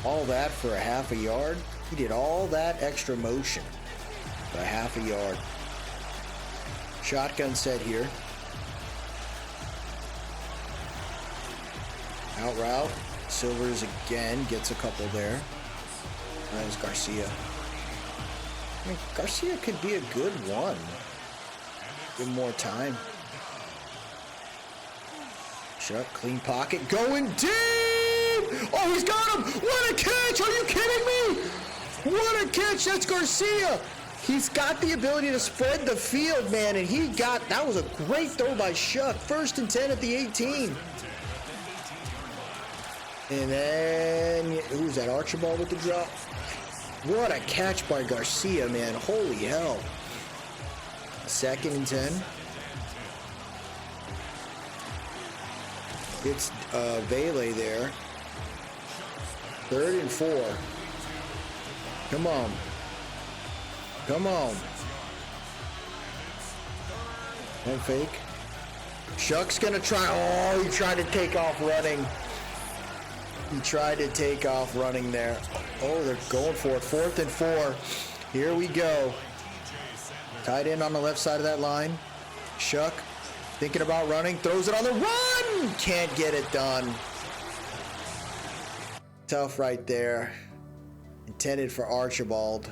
All that for a half a yard? He did all that extra motion for a half a yard. Shotgun set here. Out route. Silvers again gets a couple there. That was Garcia. I mean, Garcia could be a good one. Give him more time. Shuck, clean pocket. Going deep! Oh, he's got him! What a catch! Are you kidding me? What a catch! That's Garcia! He's got the ability to spread the field, man, and that was a great throw by Shuck. 1st and 10 at the 18. And then, who's that, Archibald with the drop? What a catch by Garcia, man. Holy hell. 2nd and 10. It's Vele there. 3rd and 4. Come on. Come on. One fake. Shuck's gonna try. Oh, he tried to take off running. He tried to take off running there. Oh, they're going for it. 4th and 4. Here we go. Tight end on the left side of that line. Shuck thinking about running. Throws it on the run. Can't get it done. Tough right there. Intended for Archibald.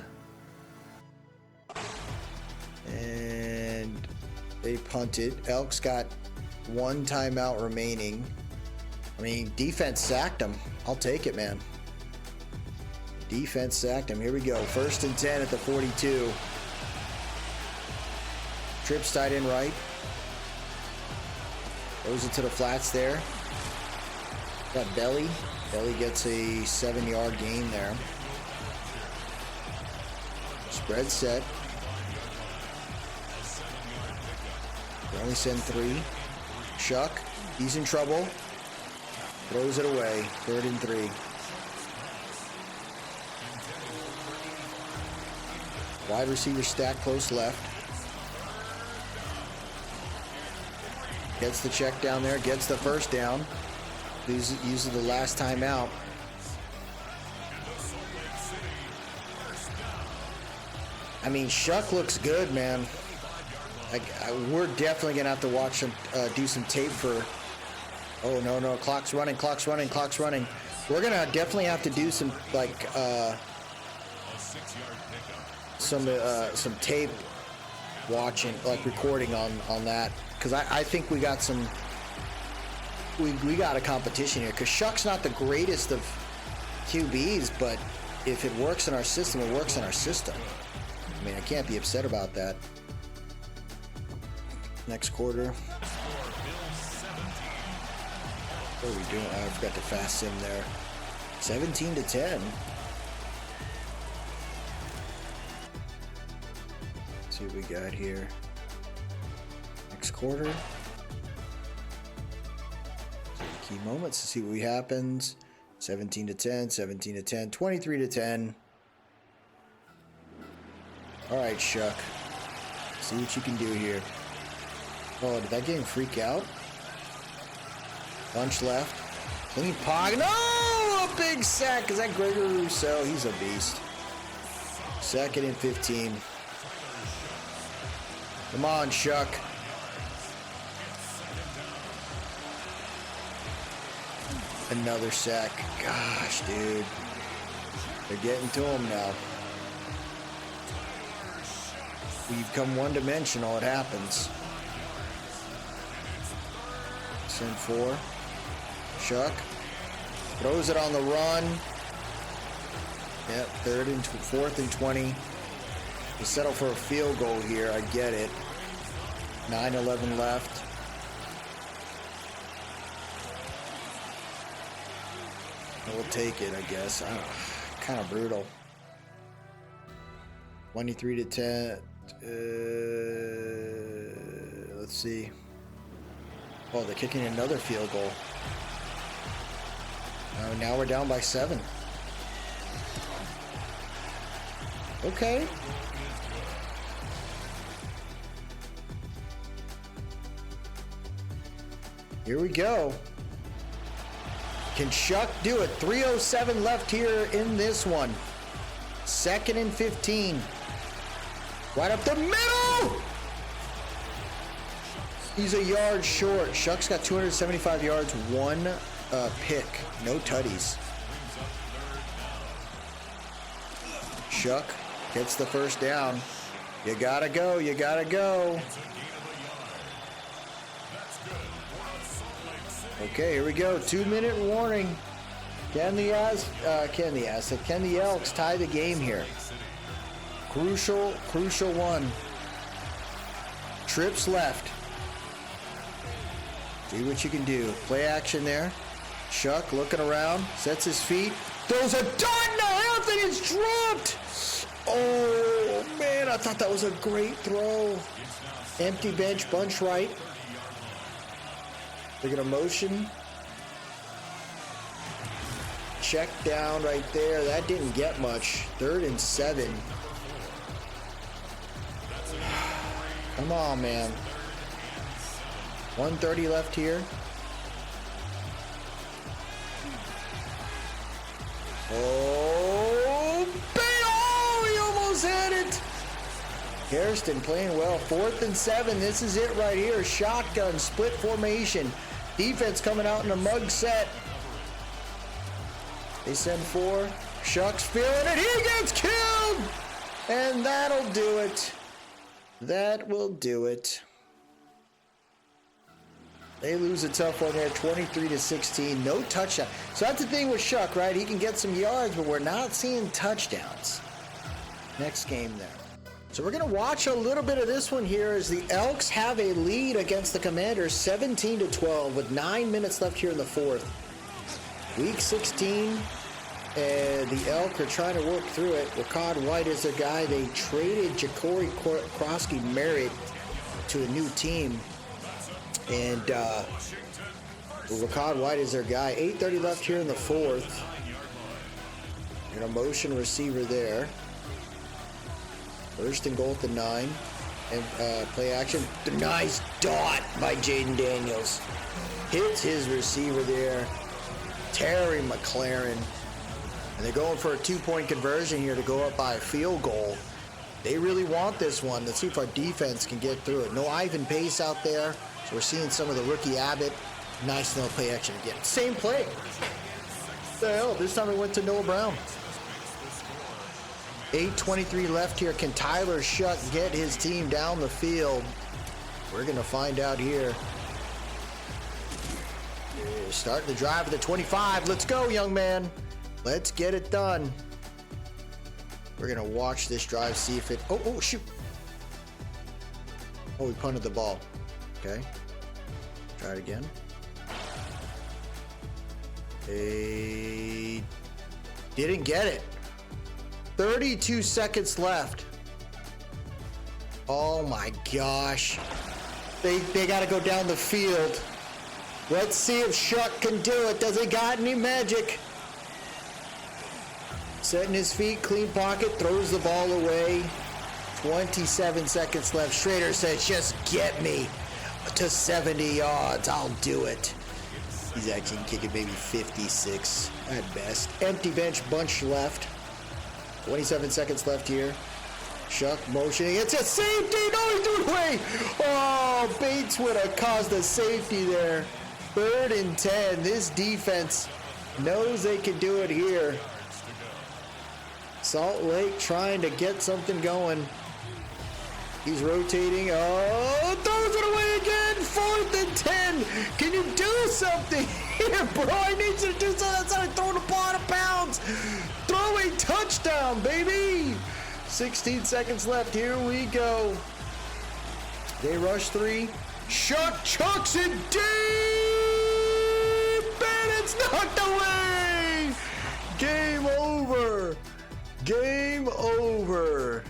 And they punted. Elk's got 1 timeout remaining. I mean, defense sacked him. I'll take it, man. Defense sacked him. Here we go. 1st and 10 at the 42. Trips tight end right. Goes into the flats there. Got Belly. Belly gets a 7-yard gain there. Spread set. They only send 3. Shuck. He's in trouble. Throws it away. 3rd and 3. Wide receiver stack close left. Gets the check down there. Gets the 1st down. Uses the last time out. I mean, Shuck looks good, man. We're definitely going to have to watch him do some tape for... Oh, no. Clock's running. We're going to definitely have to do some, like, some tape watching, like, recording on that. Because I think we got some... We got a competition here. Because Shuck's not the greatest of QBs, but if it works in our system, it works in our system. I mean, I can't be upset about that. Next quarter. What are we doing? I forgot to fast sim there. 17-10. Let's see what we got here. Next quarter. Key moments to see what happens. 17-10, 17-10, 23-10. All right, Shuck. See what you can do here. Oh, did that game freak out? Bunch left. Clean pocket. No! A big sack. Is that Gregory Rousseau? He's a beast. 2nd and 15. Come on, Shuck. Another sack. Gosh, dude. They're getting to him now. We become one-dimensional. It happens. Send 4. Shuck. Throws it on the run. Yep, 4th and 20. We settle for a field goal here. I get it. 9:11 left. We'll take it, I guess. Kind of brutal. 23-10. Let's see. Oh, they're kicking another field goal. Now we're down by 7. Okay. Here we go. Can Shuck do it? 3:07 left here in this one. 2nd and 15. Right up the middle! He's a yard short. Shuck's got 275 yards, 1 pick, no tutties. Shuck gets the 1st down. You gotta go, you gotta go. Okay, here we go. 2-minute warning. Can the Elks tie the game here? Crucial one. Trips left. See what you can do. Play action there. Shuck looking around, sets his feet, throws a dart. No, I don't think it's dropped. Oh man, I thought that was a great throw. Empty bench, bunch right. They're gonna motion. Check down right there. That didn't get much. 3rd and 7. Come on, man. 1:30 left here. Oh, he almost had it. Hairston playing well. 4th and 7. This is it right here. Shotgun, split formation. Defense coming out in a mug set. They send 4. Shucks feeling it. He gets killed. And that'll do it. That will do it. They lose a tough one there, 23-16. No touchdown. So that's the thing with Shuck, right? He can get some yards, but we're not seeing touchdowns. Next game there. So we're going to watch a little bit of this one here as the Elks have a lead against the Commanders, 17-12, with 9 minutes left here in the 4th. Week 16, and the Elk are trying to work through it. Ricard White is their guy. They traded Ja'Cory Krosky-Merritt to a new team. And Ricard White is their guy. 8:30 left here in the 4th. And a motion receiver there. 1st and goal at the 9. And play action. Nice dot by Jaden Daniels. Hits his receiver there. Terry McLaren. And they're going for a 2-point conversion here to go up by a field goal. They really want this one. Let's see if our defense can get through it. No Ivan Pace out there. So we're seeing some of the rookie Abbott. Nice no play action again. Same play. What the hell? This time it went to Noah Brown. 8:23 left here. Can Tyler Shuck get his team down the field? We're going to find out here. Starting the drive at the 25. Let's go, young man. Let's get it done. We're going to watch this drive, see if it... Oh, shoot. Oh, we punted the ball. Okay. Try it again. They didn't get it. 32 seconds left. Oh my gosh. They got to go down the field. Let's see if Shuck can do it. Does he got any magic? Setting his feet, clean pocket, throws the ball away. 27 seconds left. Schrader says, just get me to 70 yards. I'll do it. He's actually kicking maybe 56 at best. Empty bench bunch left. 27 seconds left here. Shuck motioning. It's a safety. No, he threw it away. Oh, Bates would have caused a safety there. 3rd and 10. This defense knows they can do it here. Salt Lake trying to get something going. He's rotating. Oh, throws it away again. 4th and 10. Can you do something here, bro? I need you to do something. That's how I throw the ball out of bounds. Throw a touchdown, baby. 16 seconds left. Here we go. They rush 3. Shuck chucks it deep. And it's knocked away. Game over. Game over.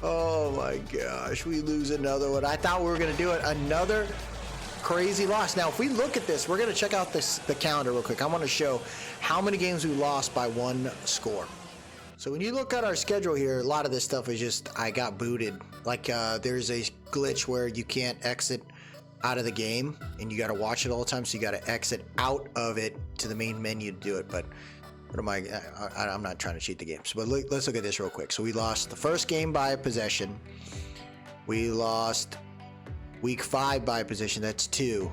Oh my gosh, we lose another one. I thought we were going to do it. Another crazy loss. Now, if we look at this, we're going to check out the calendar real quick. I want to show how many games we lost by 1 score. So when you look at our schedule here, a lot of this stuff is just, I got booted. Like there's a glitch where you can't exit out of the game and you got to watch it all the time. So you got to exit out of it to the main menu to do it. But what am I'm not trying to cheat the games, but let's look at this real quick. So we lost the first game by a possession. We lost week 5 by a possession. That's 2,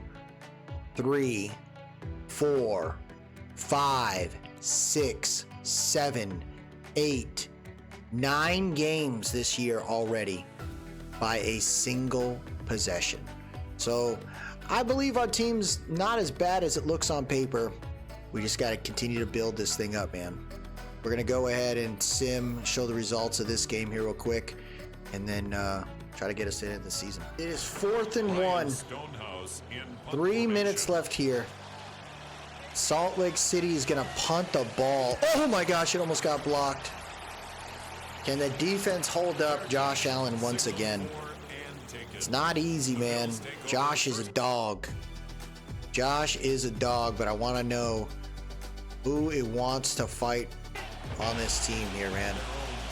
3, 4, 5, 6, 7, 8, 9 games this year already by a single possession. So I believe our team's not as bad as it looks on paper. We just got to continue to build this thing up, man. We're going to go ahead and show the results of this game here real quick, and then try to get us into the season. It is 4th and 1. 3 minutes left here. Salt Lake City is going to punt the ball. Oh my gosh, it almost got blocked. Can the defense hold up Josh Allen once again? It's not easy, man. Josh is a dog. Josh is a dog, but I want to know who it wants to fight on this team here, man.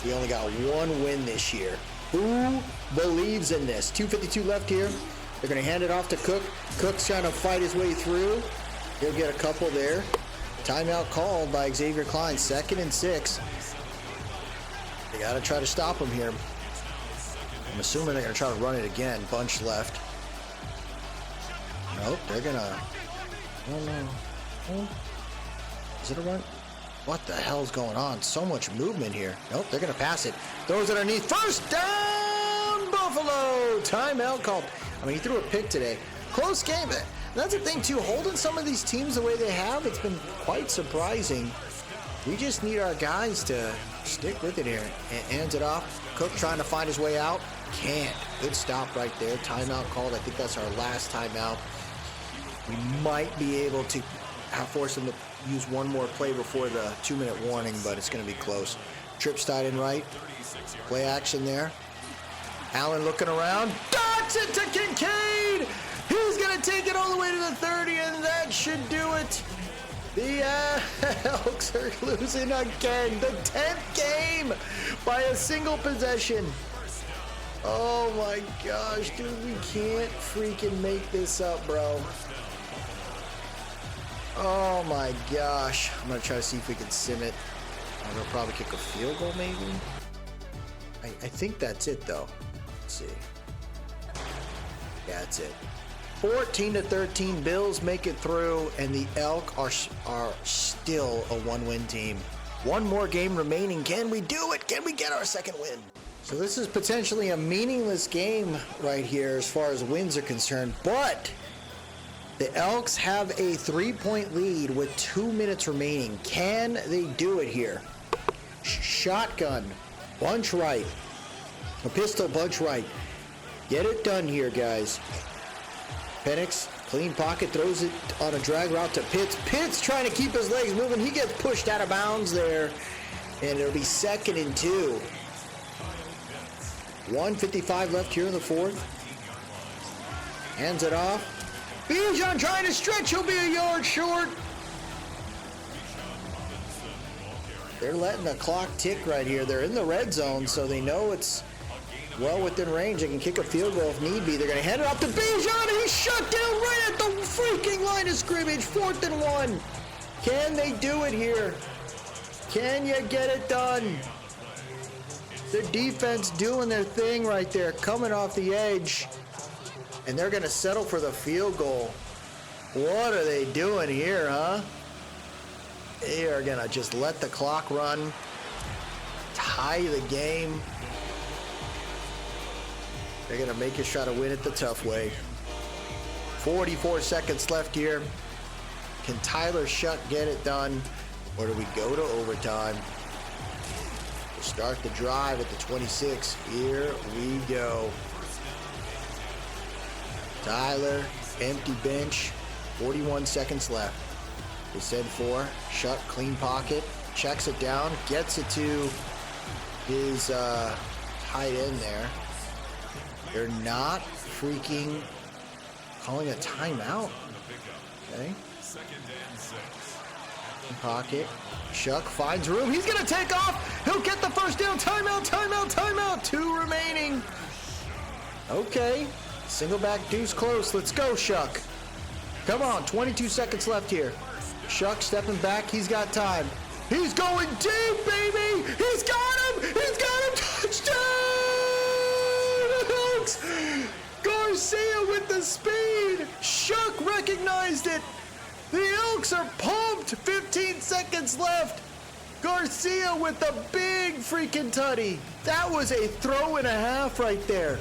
We only got 1 win this year. Who believes in this? 2:52 left here. They're going to hand it off to Cook. Cook's trying to fight his way through. He'll get a couple there. Timeout called by Xavier Klein. 2nd and 6. They got to try to stop him here. I'm assuming they're going to try to run it again. Bunch left. Nope, they're going to... Oh, no. Is it a run? What the hell's going on? So much movement here. Nope, they're going to pass it. Throws it underneath. First down, Buffalo! Timeout called. I mean, he threw a pick today. Close game. That's the thing, too. Holding some of these teams the way they have, it's been quite surprising. We just need our guys to stick with it here. And hands it off. Cook trying to find his way out. Can't. Good stop right there. Timeout called. I think that's our last timeout. We might be able to force them to use one more play before the 2-minute warning, but it's going to be close. Trips tied in right. Play action there. Allen looking around. Darts it to Kincaid! He's going to take it all the way to the 30, and that should do it. The Elks are losing again. The 10th game by a single possession. Oh my gosh, dude, we can't freaking make this up, bro. Oh my gosh. I'm going to try to see if we can sim it. I'm going to probably kick a field goal, maybe. I think that's it, though. Let's see. Yeah, that's it. 14-13, Bills make it through, and the Elk are still a one-win team. One more game remaining. Can we do it? Can we get our second win? So this is potentially a meaningless game right here as far as wins are concerned, but the Elks have a 3-point lead with 2 minutes remaining. Can they do it here? Shotgun, bunch right. A pistol, bunch right. Get it done here, guys. Penix, clean pocket, throws it on a drag route to Pitts. Pitts trying to keep his legs moving. He gets pushed out of bounds there, and it'll be 2nd and 2. 1:55 left here in the 4th. Hands it off. Bijan trying to stretch. He'll be a yard short. They're letting the clock tick right here. They're in the red zone, so they know it's well within range. They can kick a field goal if need be. They're going to hand it off to Bijan, and he's shut down right at the freaking line of scrimmage. 4th and 1. Can they do it here? Can you get it done? The defense doing their thing right there, coming off the edge. And they're going to settle for the field goal. What are they doing here, huh? They are going to just let the clock run, tie the game. They're going to make us try to win it the tough way. 44 seconds left here. Can Tyler Shuck get it done? Or do we go to overtime? We'll start the drive at the 26. Here we go. Tyler, empty bench. 41 seconds left. They said 4. Shuck, clean pocket. Checks it down. Gets it to his tight end there. They're not freaking calling a timeout. Okay. Pocket. Shuck finds room. He's going to take off. He'll get the first down. Timeout, timeout, timeout. 2 remaining. Okay. Single back deuce close. Let's go, Shuck. Come on. 22 seconds left here. Shuck stepping back. He's got time. He's going deep, baby. He's got him. He's got him. Touchdown. Garcia with the speed. Shuck recognized it. The Elks are pumped. 15 seconds left. Garcia with the big freaking tutty. That was a throw and a half right there.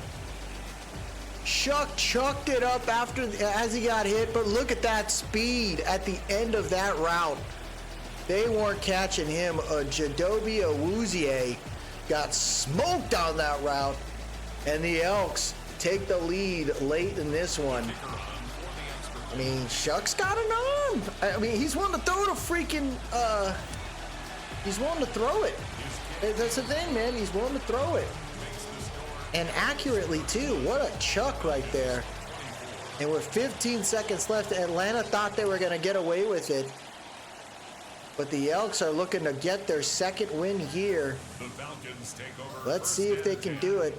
Shuck chucked it up as he got hit, but look at that speed at the end of that route. They weren't catching him. Jadobi Awuzie got smoked on that route, and the Elks take the lead late in this one. I mean, Shuck's got an arm. I mean, he's willing to throw it he's willing to throw it. That's the thing, man. He's willing to throw it. And accurately, too. What a chuck right there. And with 15 seconds left, Atlanta thought they were going to get away with it. But the Elks are looking to get their second win here. Let's see if they can do it.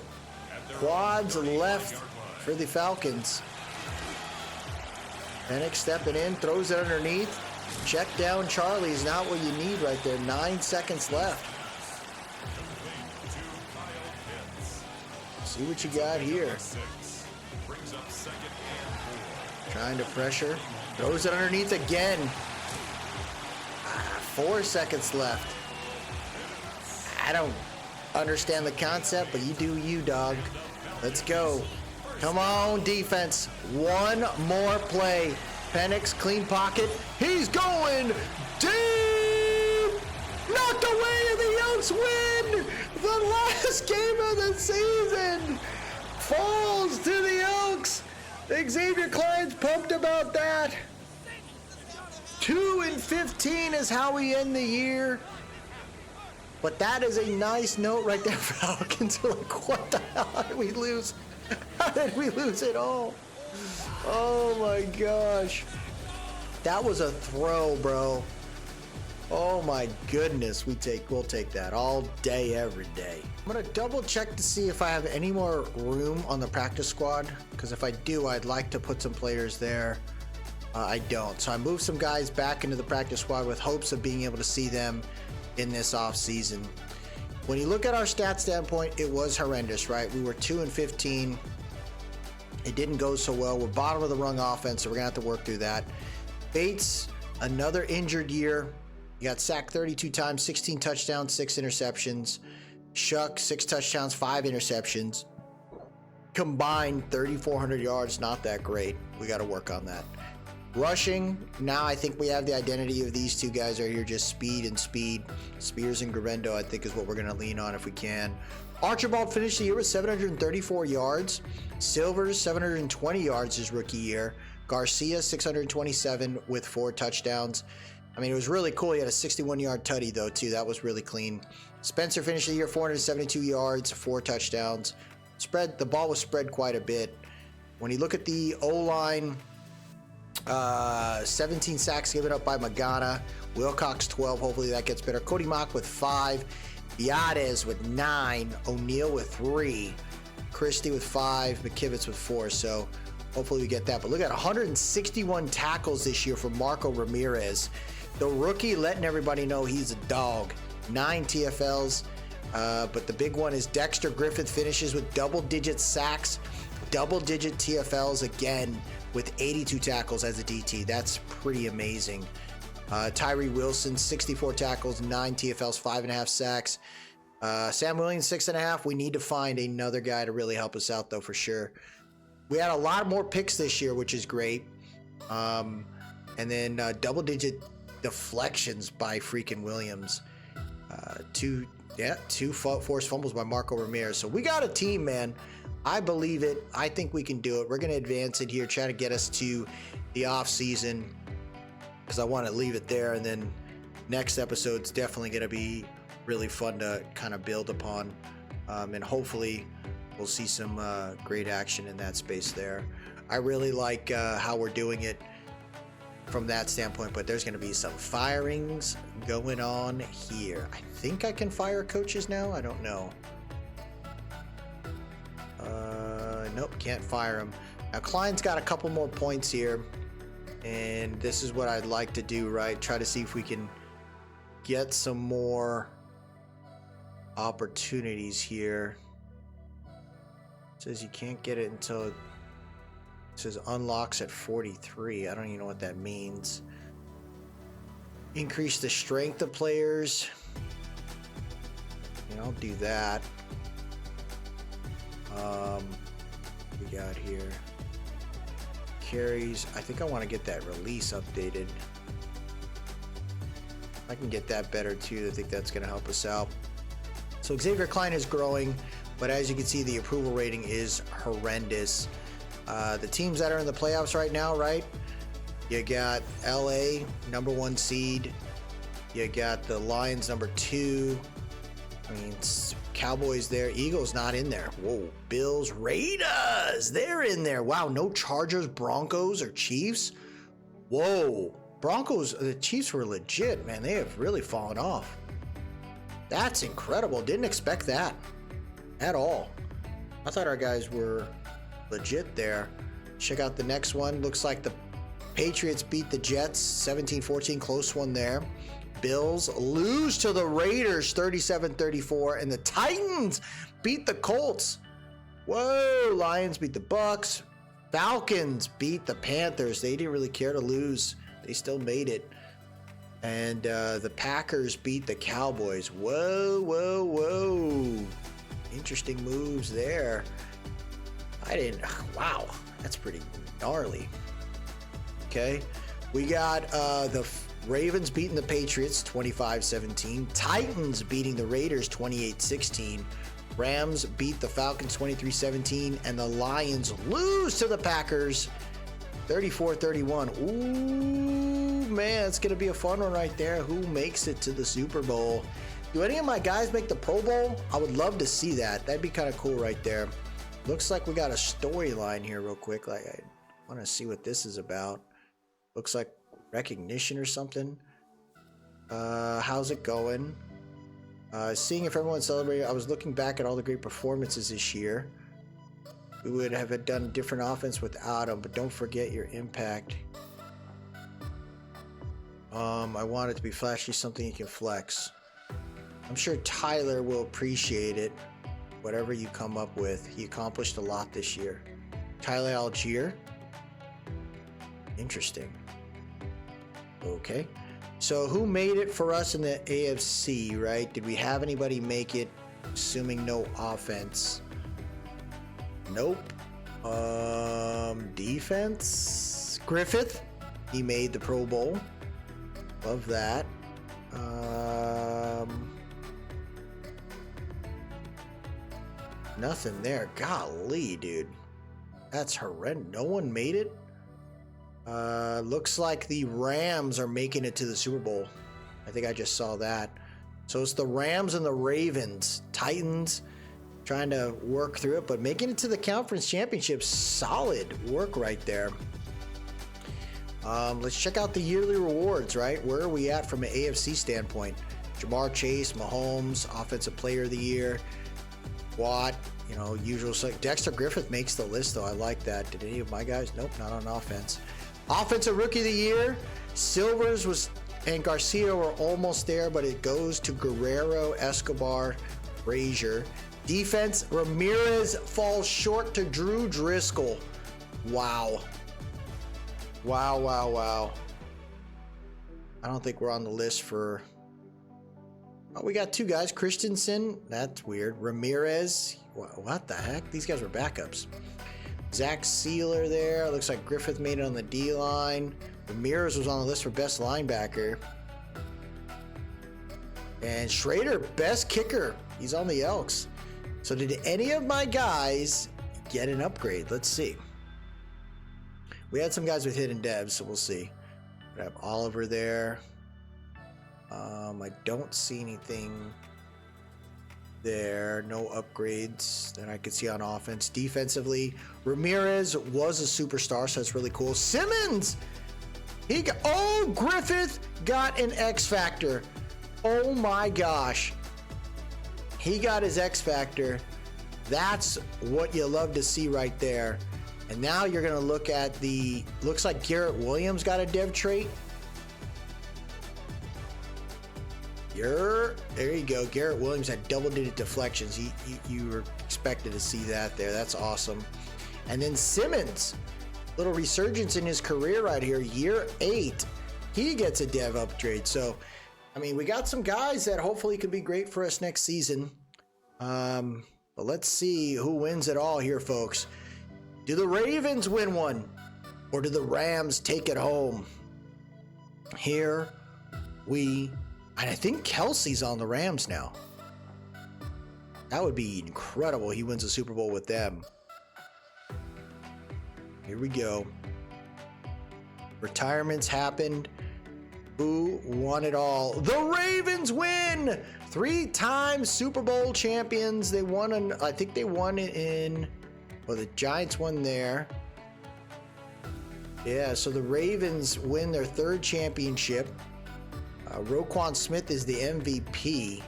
Quads left for the Falcons. Penix stepping in, throws it underneath. Check down Charlie is not what you need right there. 9 seconds left. See what you got here. Trying to pressure. Throws it underneath again. 4 seconds left. I don't understand the concept, but you do you, dog. Let's go. Come on, defense. One more play. Penix, clean pocket. He's going deep. Knocked away, and the Elks win. The last game of the season falls to the Elks. Xavier Klein's pumped about that. 2-15 is how we end the year. But that is a nice note right there for Falcons. Like, what the hell? How did we lose? How did we lose it all? Oh my gosh. That was a throw, bro. Oh my goodness. We'll take that all day, every day. I'm gonna double check to see if I have any more room on the practice squad, because if I do, I'd like to put some players there. I don't. So I moved some guys back into the practice squad with hopes of being able to see them in this offseason. When you look at our stat standpoint, it was horrendous, right? We were 2-15. It didn't go so well. We're bottom of the rung offense, so we're gonna have to work through that. Bates, another injured year. He got sacked 32 times, 16 touchdowns, 6 interceptions. Shuck, 6 touchdowns, 5 interceptions. Combined 3,400 yards, not that great. We got to work on that. Rushing, now I think we have the identity of these two guys right here, just speed and speed. Spears and Garendo, I think, is what we're going to lean on if we can. Archibald finished the year with 734 yards. Silvers, 720 yards his rookie year. Garcia, 627 with 4 touchdowns. I mean, it was really cool. He had a 61-yard tutty, though, too. That was really clean. Spencer finished the year 472 yards, 4 touchdowns. The ball was spread quite a bit. When you look at the O-line, 17 sacks given up by Magana. Wilcox 12. Hopefully that gets better. Cody Mock with 5. Biades with 9. O'Neal with 3. Christie with 5. McKivitz with 4. So hopefully we get that. But look at 161 tackles this year for Marco Ramirez. The rookie letting everybody know he's a dog. 9 TFLs. But the big one is Dexter Griffith finishes with double-digit sacks, double-digit TFLs again with 82 tackles as a DT. That's pretty amazing. Tyree Wilson, 64 tackles, 9 TFLs, 5.5 sacks. Sam Williams, 6.5. We need to find another guy to really help us out, though, for sure. We had a lot more picks this year, which is great. And then double-digit deflections by freaking Williams. Two forced fumbles by Marco Ramirez. So we got a team, man. I believe it. I think we can do it. We're going to advance it here, try to get us to the off season, because I want to leave it there. And then next episode's definitely going to be really fun to kind of build upon. And hopefully we'll see some great action in that space there. I really like how we're doing it from that standpoint, but there's going to be some firings going on here. I think I can fire coaches now. I don't know. Nope, can't fire him. Now Klein's got a couple more points here, and this is what I'd like to do, right? Try to see if we can get some more opportunities here. It says you can't get it until it says unlocks at 43. I don't even know what that means. Increase the strength of players. And I'll do that. We got here carries. I think I want to get that release updated. I can get that better too. I think that's going to help us out. So Xavier Klein is growing, but as you can see, the approval rating is horrendous. The teams that are in the playoffs right now, right? You got LA, number 1 seed. You got the Lions, number 2. I mean, Cowboys there. Eagles not in there. Whoa. Bills, Raiders, they're in there. Wow, no Chargers, Broncos, or Chiefs. Whoa. Broncos, the Chiefs were legit, man. They have really fallen off. That's incredible. Didn't expect that at all. I thought our guys were legit there. Check out the next one. Looks like the Patriots beat the Jets 17-14, close one there. Bills lose to the Raiders 37-34, and the Titans beat the Colts. Whoa, Lions beat the Bucks. Falcons beat the Panthers. They didn't really care to lose. They still made it. And the Packers beat the Cowboys. Whoa, whoa, whoa. Interesting moves there. Wow, that's pretty gnarly. Okay, we got the Ravens beating the Patriots 25-17. Titans beating the Raiders 28-16. Rams beat the Falcons 23-17. And the Lions lose to the Packers 34-31. Ooh, man, it's going to be a fun one right there. Who makes it to the Super Bowl? Do any of my guys make the Pro Bowl? I would love to see that. That'd be kind of cool right there. Looks like we got a storyline here real quick. Like, I want to see what this is about. Looks like recognition or something. How's it going? Seeing if everyone celebrated. I was looking back at all the great performances this year. We would have done a different offense without him, but don't forget your impact. I want it to be flashy, something you can flex. I'm sure Tyler will appreciate it. Whatever you come up with. He accomplished a lot this year. Tyler Algier. Interesting. Okay. So who made it for us in the AFC, right? Did we have anybody make it, assuming no offense? Nope. Defense? Griffith. He made the Pro Bowl. Love that. Nothing there. Golly, dude. That's horrendous. No one made it? Looks like the Rams are making it to the Super Bowl. I think I just saw that. So it's the Rams and the Ravens. Titans trying to work through it, but making it to the conference championship. Solid work right there. Let's check out the yearly rewards, right? Where are we at from an AFC standpoint? Jamar Chase, Mahomes, Offensive Player of the Year. Watt, you know, usual. Dexter Griffith makes the list, though. I like that. Did any of my guys? Nope, not on offense. Offensive Rookie of the Year. Silvers and Garcia were almost there, but it goes to Guerrero, Escobar, Frazier. Defense, Ramirez falls short to Drew Driscoll. Wow. Wow, wow, wow. I don't think we're on the list for... Oh, we got two guys. Christensen, that's weird. Ramirez, what the heck? These guys were backups. Zach Sealer there. Looks like Griffith made it on the D-line. Ramirez was on the list for best linebacker. And Schrader, best kicker. He's on the Elks. So did any of my guys get an upgrade? Let's see. We had some guys with hidden devs, so we'll see. We have Oliver there. I don't see anything there. No upgrades that I could see on offense. Defensively, Ramirez was a superstar, so that's really cool. Simmons! Griffith got an X Factor. Oh my gosh. He got his X Factor. That's what you love to see right there. And now you're going to look at looks like Garrett Williams got a dev trait. There you go. Garrett Williams had double-digit deflections. You were expected to see that there. That's awesome. And then Simmons, little resurgence in his career right here. Year 8, he gets a dev upgrade. So, I mean, we got some guys that hopefully could be great for us next season. But let's see who wins it all here, folks. Do the Ravens win one? Or do the Rams take it home? Here we... And I think Kelsey's on the Rams now. That would be incredible. He wins a Super Bowl with them. Here we go. Retirements happened. Who won it all? The Ravens win! 3-time Super Bowl champions. They won, I think they won it in... Well, the Giants won there. Yeah, so the Ravens win their 3rd championship. Roquan Smith is the MVP.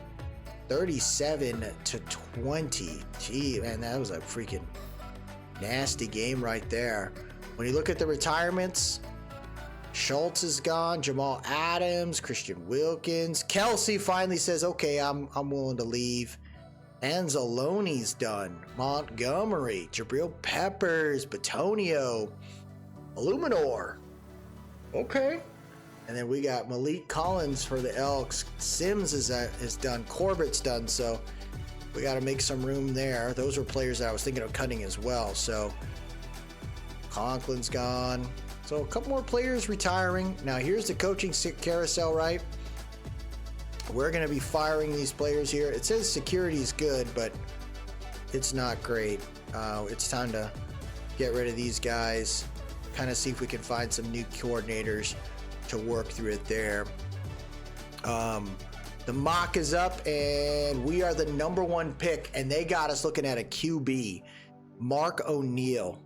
37-20. Gee, man, that was a freaking nasty game right there. When you look at the retirements, Schultz is gone. Jamal Adams, Christian Wilkins. Kelsey finally says, okay, I'm willing to leave. Anzalone's done. Montgomery, Jabril Peppers, Batonio, Illuminor. Okay. And then we got Malik Collins for the Elks. Sims is done. Corbett's done. So we got to make some room there. Those were players that I was thinking of cutting as well. So Conklin's gone. So a couple more players retiring. Now here's the coaching carousel, right? We're going to be firing these players here. It says security is good, but it's not great. It's time to get rid of these guys. Kind of see if we can find some new coordinators to work through it there. The mock is up, and we are the #1 pick, and they got us looking at a QB, Mark O'Neal.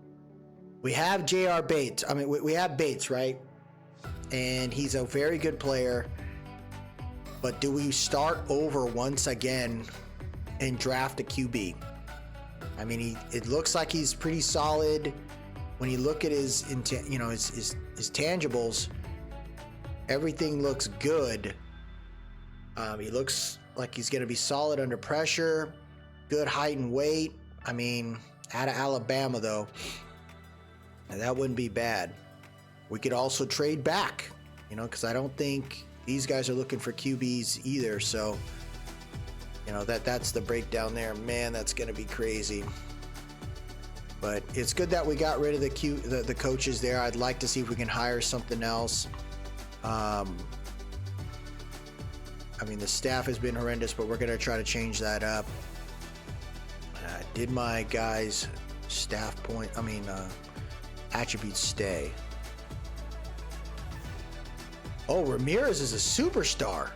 We have J.R. Bates. I mean, we have Bates, right? And he's a very good player. But do we start over once again and draft a QB? I mean, it looks like he's pretty solid. When you look at his tangibles, everything looks good. He looks like he's going to be solid under pressure. Good height and weight. I mean, out of Alabama, though. And that wouldn't be bad. We could also trade back, because I don't think these guys are looking for QBs either. So, that's the breakdown there. Man, that's going to be crazy. But it's good that we got rid of the coaches there. I'd like to see if we can hire something else. I mean, the staff has been horrendous, but we're going to try to change that up. Did my guys' attributes stay? Oh, Ramirez is a superstar.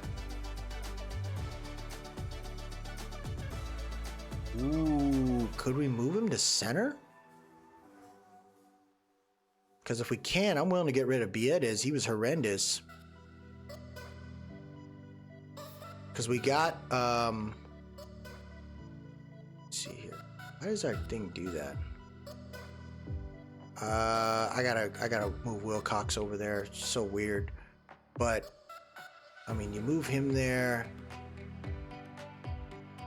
Ooh, could we move him to center? Because if we can, I'm willing to get rid of Biedes. He was horrendous. Because we got, let's see here. Why does our thing do that? I gotta move Wilcox over there. It's so weird. But, I mean, you move him there. I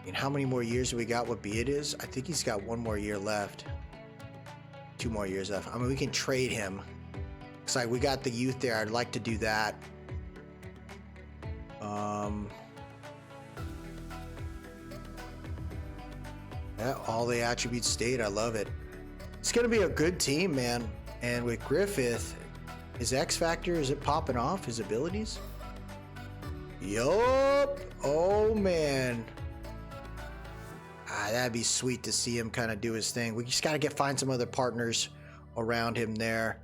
mean, how many more years do we got with Biedes? I think he's got 1 more year left. 2 more years left. I mean, we can trade him. It's like we got the youth there. I'd like to do that. Yeah, all the attributes stayed. I love it. It's going to be a good team, man. And with Griffith, his X factor, is it popping off? His abilities? Yup. Oh, man. That'd be sweet to see him kind of do his thing. We just got to find some other partners around him there.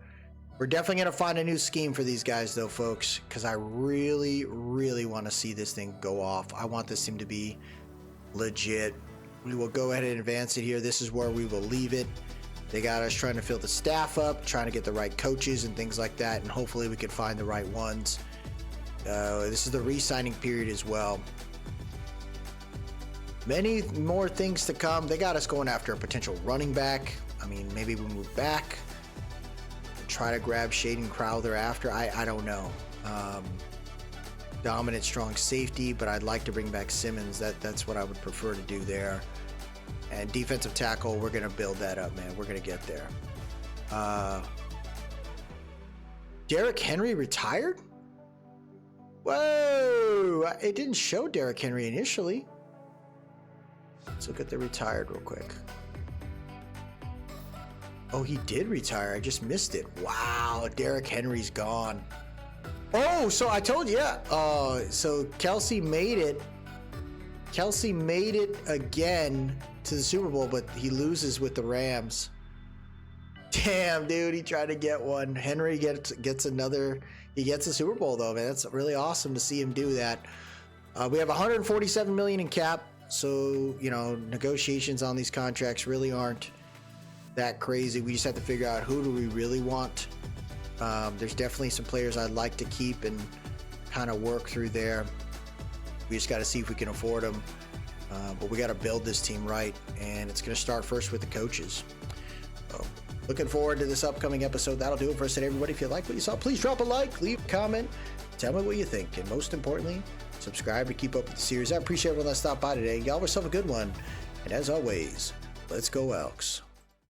We're definitely going to find a new scheme for these guys, though, folks, because I really, really want to see this thing go off. I want this team to be legit. We will go ahead and advance it here. This is where we will leave it. They got us trying to fill the staff up, trying to get the right coaches and things like that, and hopefully we can find the right ones. This is the re-signing period as well. Many more things to come. They got us going after a potential running back. I mean, maybe we move back and try to grab Shaden Crowther after. I don't know. Dominant, strong safety, but I'd like to bring back Simmons. That's what I would prefer to do there. And defensive tackle, we're going to build that up, man. We're going to get there. Derrick Henry retired? Whoa! It didn't show Derrick Henry initially. Let's look at the retired real quick. Oh, he did retire. I just missed it. Wow, Derrick Henry's gone. Oh, so I told you, yeah. So Kelsey made it. Kelsey made it again to the Super Bowl, but he loses with the Rams. Damn, dude, he tried to get one. Henry gets another. He gets a Super Bowl, though, man. That's really awesome to see him do that. We have $147 million in cap, so, negotiations on these contracts really aren't that crazy. We just have to figure out who do we really want. There's definitely some players I'd like to keep and kind of work through there. We just got to see if we can afford them. But we got to build this team right, and it's going to start first with the coaches. Looking forward to this upcoming episode. That'll do it for us today, everybody. If you like what you saw, please drop a like, leave a comment, tell me what you think, and most importantly, subscribe to keep up with the series. I appreciate everyone that stopped by today. Y'all have yourself a good one, and as always, let's go Elks.